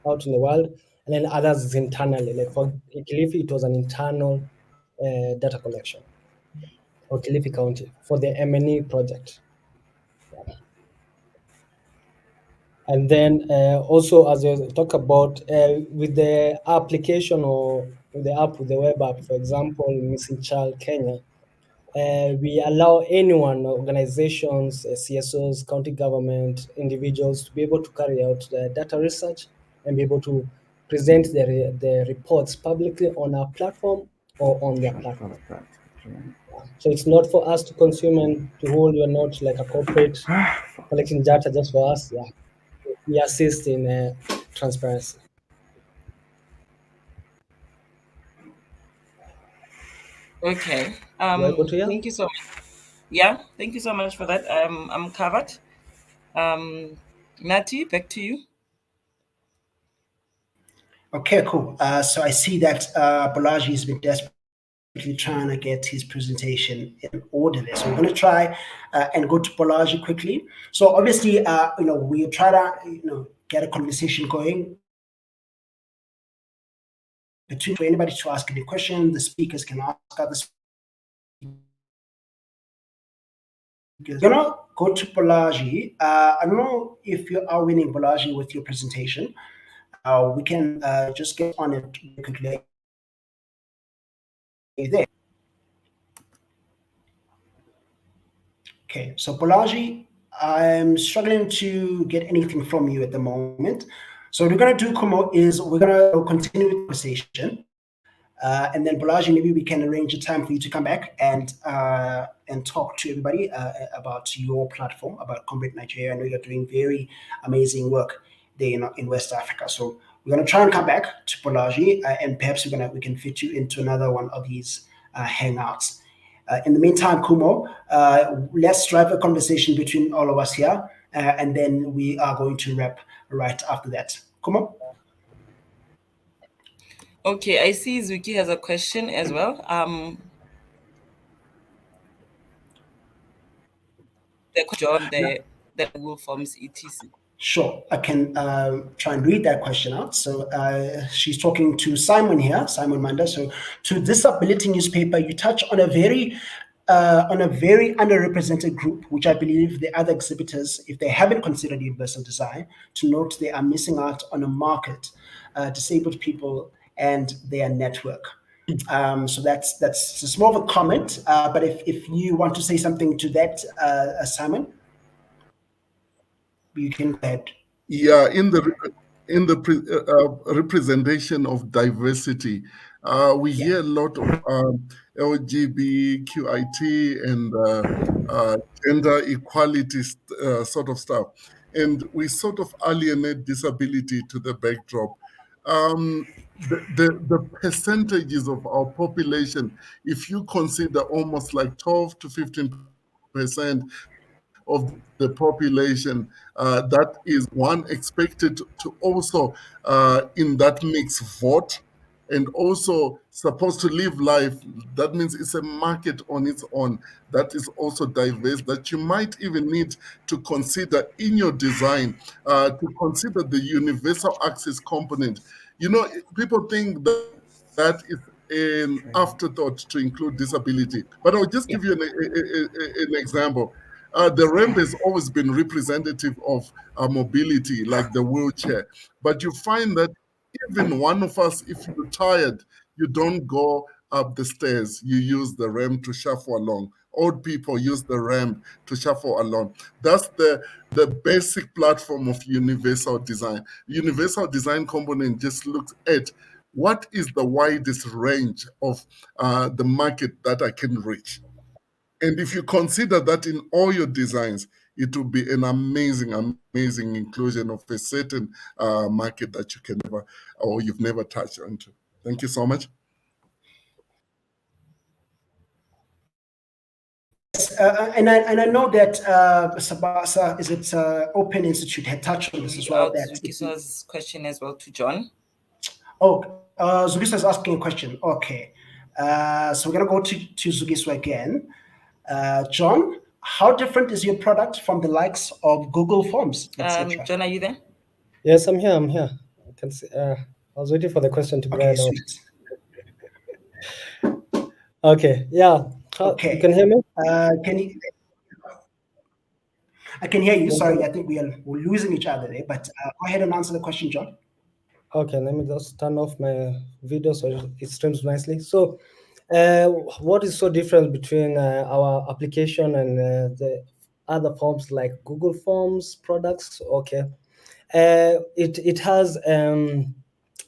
out in the world, and then others is internally. Like for Kilifi, it was an internal data collection for Kilifi County for the MNE project. And then also, as you talk about with the application or with the app, with the web app, for example, Missing Child Kenya, we allow anyone, organizations, CSOs, county government, individuals to be able to carry out the data research and be able to present the reports publicly on our platform or on their platform. So it's not for us to consume and to hold. You're not like a corporate collecting data just for us. Yeah, we assist in transparency. Okay. Do I go to you? Thank you so much. Yeah, thank you so much for that. I'm covered. Nati, back to you. Okay, cool. So I see that Balaji has been desperately trying to get his presentation in order there. So we're going to try and go to Balaji quickly. So obviously, we try to, get a conversation going between, for anybody to ask any question. The speakers can ask other speakers. We're gonna go to Balaji. I don't know if you are winning, Balaji, with your presentation. We can just get on it quickly. There. Okay, so Balaji, I'm struggling to get anything from you at the moment. So what we're gonna do, Kumo, is we're gonna continue with the conversation. And then Balaji, maybe we can arrange a time for you to come back and talk to everybody about your platform, about Comrade Nigeria. I know you're doing very amazing work. there in West Africa. So we're gonna try and come back to Polaji, and perhaps we can fit you into another one of these hangouts. In the meantime, Kumo, let's drive a conversation between all of us here, and then we are going to wrap right after that. Kumo? Okay, I see Zuki has a question as well. The John, the Google Forms, etc. Sure, I can try and read that question out. So she's talking to Simon here, Simon Manda. So to Disability newspaper, you touch on a very underrepresented group, which I believe the other exhibitors, if they haven't considered universal design, to note they are missing out on a market, disabled people and their network. So that's it's more of a comment. But if you want to say something to that, Simon, you can go ahead. Yeah, representation of diversity, we hear a lot of LGBTQIT and gender equality sort of stuff, and we sort of alienate disability to the backdrop. The percentages of our population, if you consider almost like 12 to 15% of the population, that is one expected to also in that mix vote and also supposed to live life. That means it's a market on its own that is also diverse, that you might even need to consider in your design, to consider the universal access component. You know, people think that is an afterthought to include disability. But I'll just give you an example. The ramp has always been representative of mobility, like the wheelchair. But you find that even one of us, if you're tired, you don't go up the stairs. You use the ramp to shuffle along. Old people use the ramp to shuffle along. That's the basic platform of universal design. Universal design component just looks at what is the widest range of the market that I can reach. And if you consider that in all your designs, it will be an amazing inclusion of a certain market that you can never or you've never touched onto. Thank you so much. And I know that Sabasa, is it Open Institute, had touched on this as well. That Zukisa's question as well to John. Oh, Zugisa is asking a question. Okay, so we're gonna go to Zugisa again. John, how different is your product from the likes of Google Forms, etc.? John, are you there? Yes, I'm here. I can see. I was waiting for the question to be Okay, read out. sweet. Okay, yeah. Okay. You can hear me? Can you? I can hear you. Sorry, I think we're losing each other there. But go ahead and answer the question, John. Okay, let me just turn off my video so it streams nicely. So, what is so different between our application and the other forms like Google Forms products? Okay, it has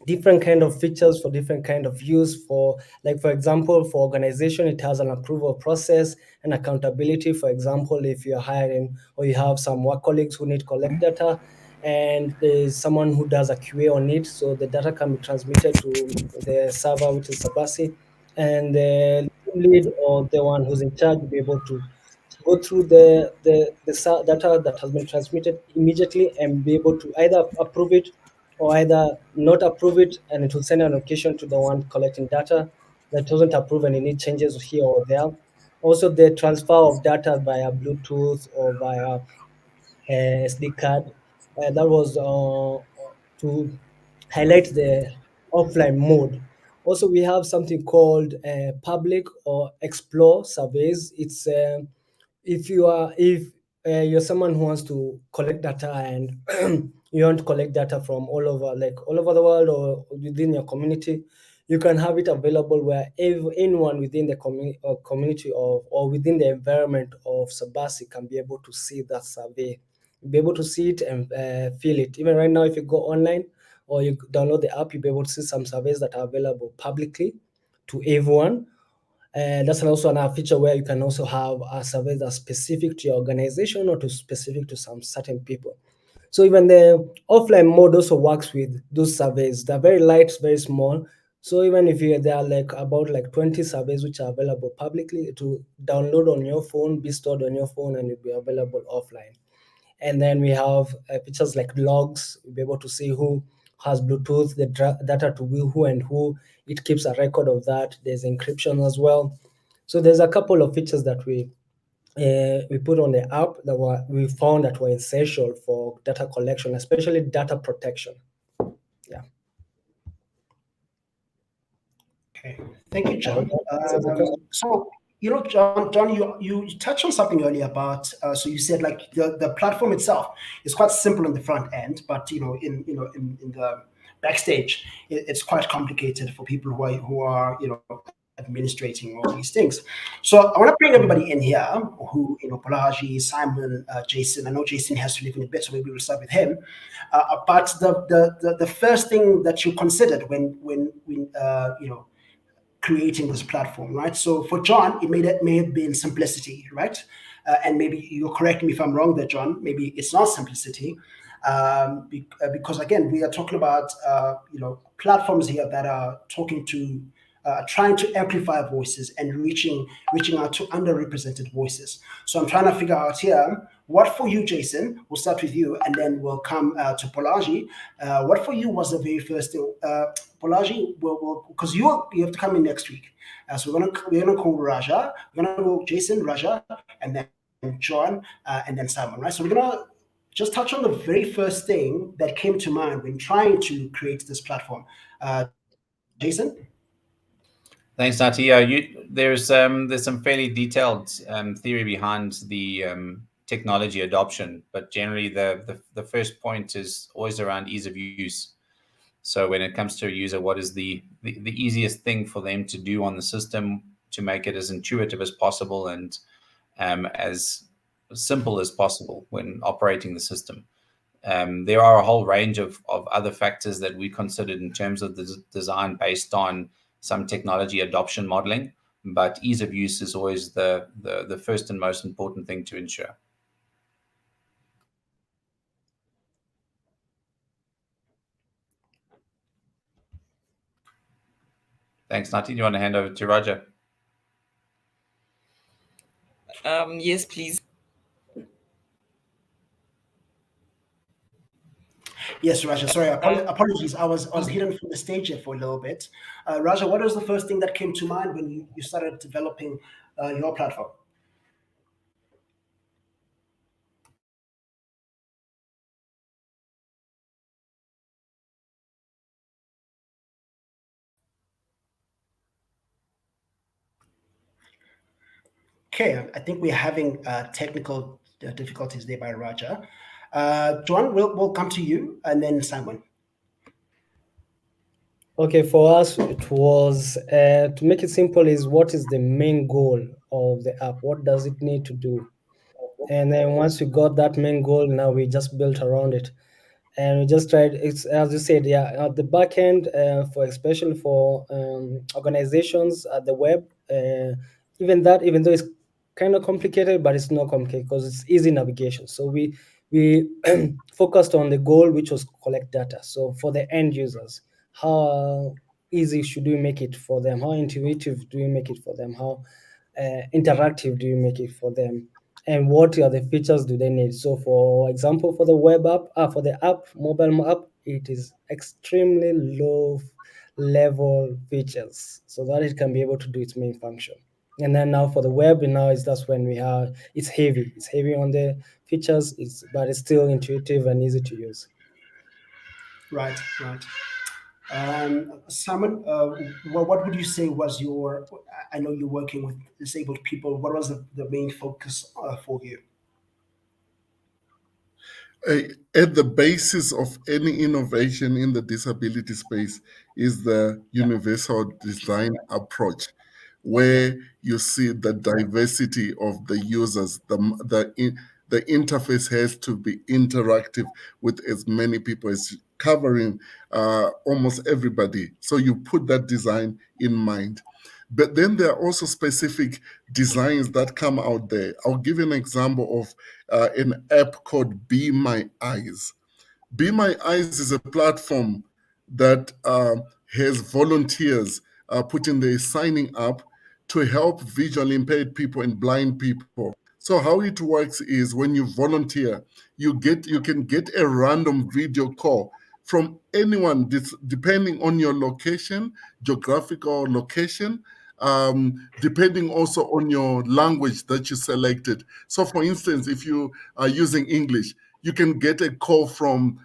different kind of features for different kind of use. For like, for example, for organization, it has an approval process and accountability. For example, if you're hiring or you have some work colleagues who need collect data, and there's someone who does a QA on it, so the data can be transmitted to the server, which is Sabasi, and the team lead or the one who's in charge will be able to go through the data that has been transmitted immediately and be able to either approve it or either not approve it, and it will send a notification to the one collecting data that doesn't approve and it needs changes here or there. Also, the transfer of data via Bluetooth or via SD card. That was to highlight the offline mode. Also, we have something called public or explore surveys. It's if you're someone who wants to collect data and you want to collect data from all over, like all over the world or within your community, you can have it available where anyone within the community or within the environment of Sabasi can be able to see that survey, be able to see it and feel it. Even right now, if you go online or you download the app, you'll be able to see some surveys that are available publicly to everyone. That's also another feature where you can also have a survey that's specific to your organization or to specific to some certain people. So even the offline mode also works with those surveys. They're very light, very small. So even if there are like about like 20 surveys which are available publicly to download on your phone, be stored on your phone, and it'll be available offline. And then we have features like logs. You'll be able to see who has Bluetooth, the data to who and who. It keeps a record of that. There's encryption as well. So there's a couple of features that we put on the app that we found that were essential for data collection, especially data protection. Yeah. Okay, thank you, I hope John. that answers the question. So, John, you touched on something earlier about. So you said like the platform itself is quite simple in the front end, but in the backstage, it's quite complicated for people who are administrating all these things. So I want to bring everybody in here who Polaji, Simon, Jason. I know Jason has to leave in a bit, so maybe we'll start with him. But the first thing that you considered when creating this platform, right? So for John, may have been simplicity, right? And maybe you'll correct me if I'm wrong there, John. Maybe it's not simplicity, because again, we are talking about platforms here that are talking to trying to amplify voices and reaching out to underrepresented voices. So I'm trying to figure out here what for you, Jason. We'll start with you, and then we'll come to Polaji. What for you was the very first thing, Polaji? Because you have to come in next week. So we're gonna call Raja. We're gonna go Jason, Raja, and then John, and then Simon. Right. So we're gonna just touch on the very first thing that came to mind when trying to create this platform. Jason. Thanks, Nati. Yeah, there's some fairly detailed theory behind the technology adoption, but generally the first point is always around ease of use. So when it comes to a user, what is the easiest thing for them to do on the system to make it as intuitive as possible and as simple as possible when operating the system. There are a whole range of other factors that we considered in terms of the design based on some technology adoption modeling, but ease of use is always the first and most important thing to ensure. Thanks, Nati. Do you want to hand over to Raja? Yes, please. Yes, Raja. Sorry, apologies. I was hidden from the stage here for a little bit. Raja, what was the first thing that came to mind when you started developing your platform? Okay, I think we're having technical difficulties there by Raja. John, we'll come to you, and then Simon. Okay, for us, it was to make it simple is what is the main goal of the app? What does it need to do? And then once we got that main goal, now we just built around it. And we just tried, it's as you said, yeah, at the back end, for especially for organizations at the web, even though it's kind of complicated, but it's not complicated because it's easy navigation. So we focused on the goal, which was collect data. So for the end users, how easy should we make it for them? How intuitive do we make it for them? How interactive do you make it for them? And what are the features do they need? So for example, for the web app, for the app, mobile app, it is extremely low level features so that it can be able to do its main function. And then now for the web, now is that's when we have it's heavy. It's heavy on the features, but it's still intuitive and easy to use. Right, right. Simon, what would you say was your? I know you're working with disabled people. What was the main focus for you? At the basis of any innovation in the disability space is the universal design approach, where you see the diversity of the users. The interface has to be interactive with as many people as covering almost everybody. So you put that design in mind. But then there are also specific designs that come out there. I'll give you an example of an app called Be My Eyes. Be My Eyes is a platform that has volunteers putting their signing up to help visually impaired people and blind people. So how it works is when you volunteer, you can get a random video call from anyone, depending on your location, geographical location, depending also on your language that you selected. So for instance, if you are using English, you can get a call from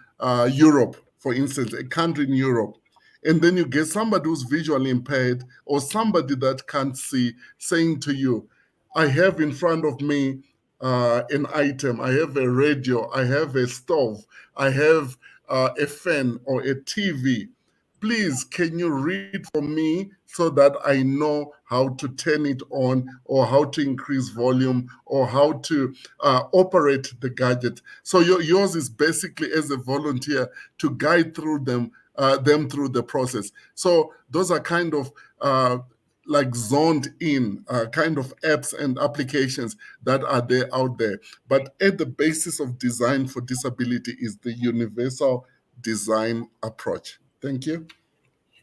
Europe, for instance, a country in Europe. And then you get somebody who's visually impaired or somebody that can't see saying to you, I have in front of me an item, I have a radio, I have a stove, I have a fan or a TV. Please, can you read for me so that I know how to turn it on or how to increase volume or how to operate the gadget? So yours is basically as a volunteer to guide through them through the process. So those are kind of like zoned in kind of apps and applications that are there out there. But at the basis of design for disability is the universal design approach. Thank you.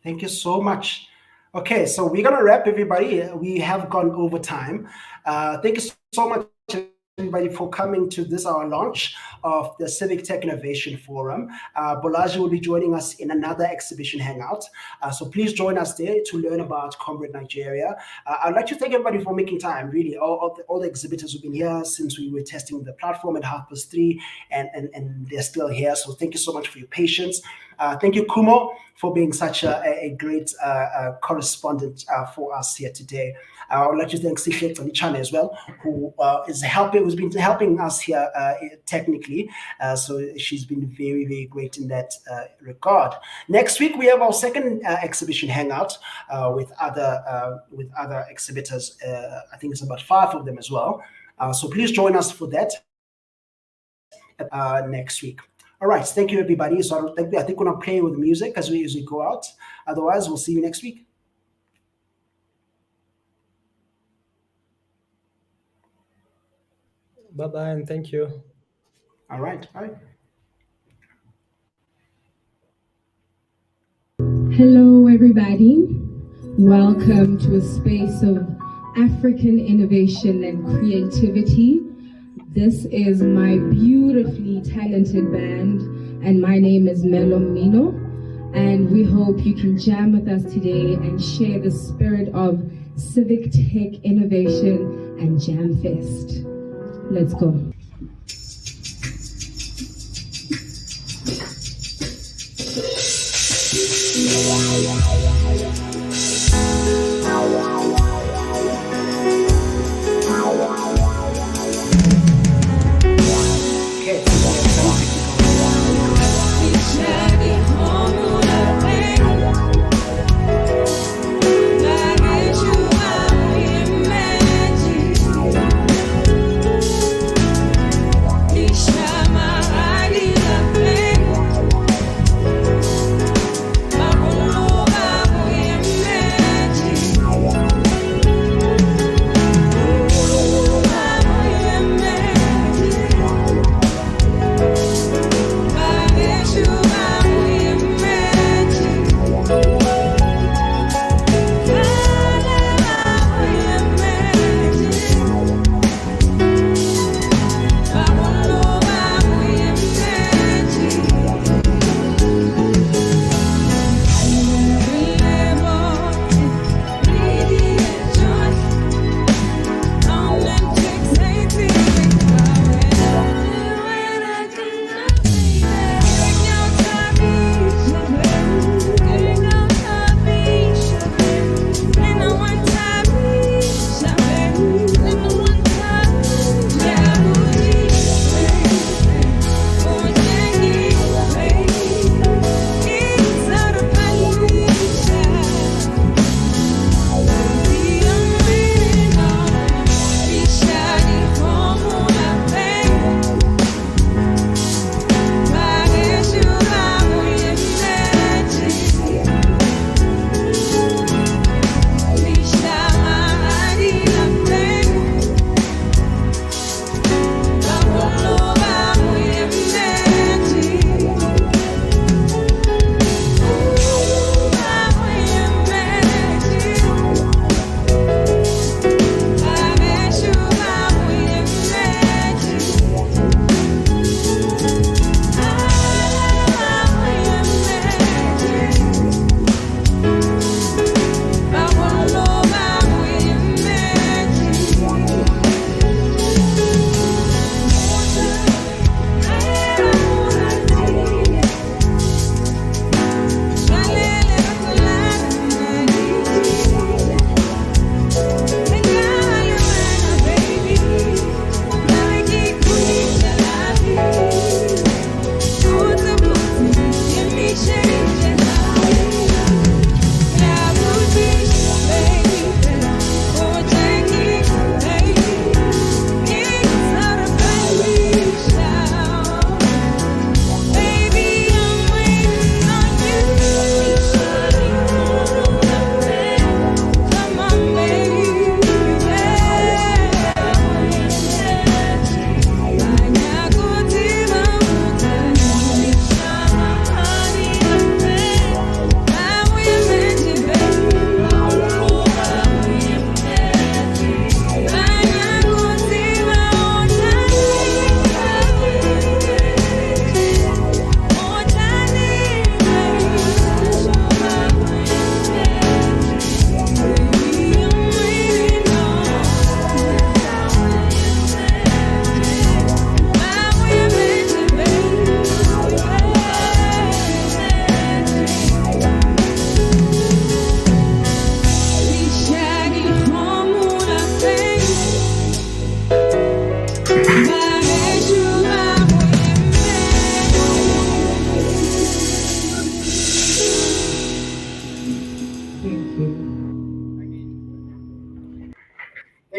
Thank you so much. Okay, so we're gonna wrap, everybody. We have gone over time. Thank you so much, everybody, for coming to this, our launch of the Civic Tech Innovation Forum. Bolaji will be joining us in another exhibition hangout. So please join us there to learn about Comrade Nigeria. I'd like to thank everybody for making time, really. All the exhibitors who've been here since we were testing the platform at 3:30, and they're still here. So thank you so much for your patience. Thank you, Kumo, for being such a great correspondent for us here today. I would like to thank Sihle Celichane as well, who's been helping us here technically. So she's been very, very great in that regard. Next week we have our second exhibition hangout with other exhibitors. I think it's about 5 of them as well. So please join us for that next week. All right, thank you, everybody. So I think we're gonna play with music as we usually go out. Otherwise, we'll see you next week. Bye-bye, and thank you. All right, bye. Hello, everybody. Welcome to a space of African innovation and creativity. This is my beautifully talented band, and my name is Melo, and we hope you can jam with us today and share the spirit of civic tech innovation and Jam Fest. Let's go. Shama,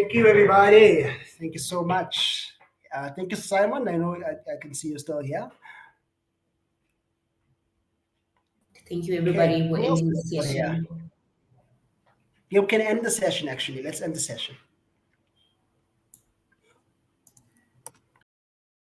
Thank you, everybody. Thank you so much. Thank you, Simon. I know I can see you still here. Thank you, everybody. Okay. We're Who else ending the is still here? session. Yeah, we can end the session actually. Let's end the session.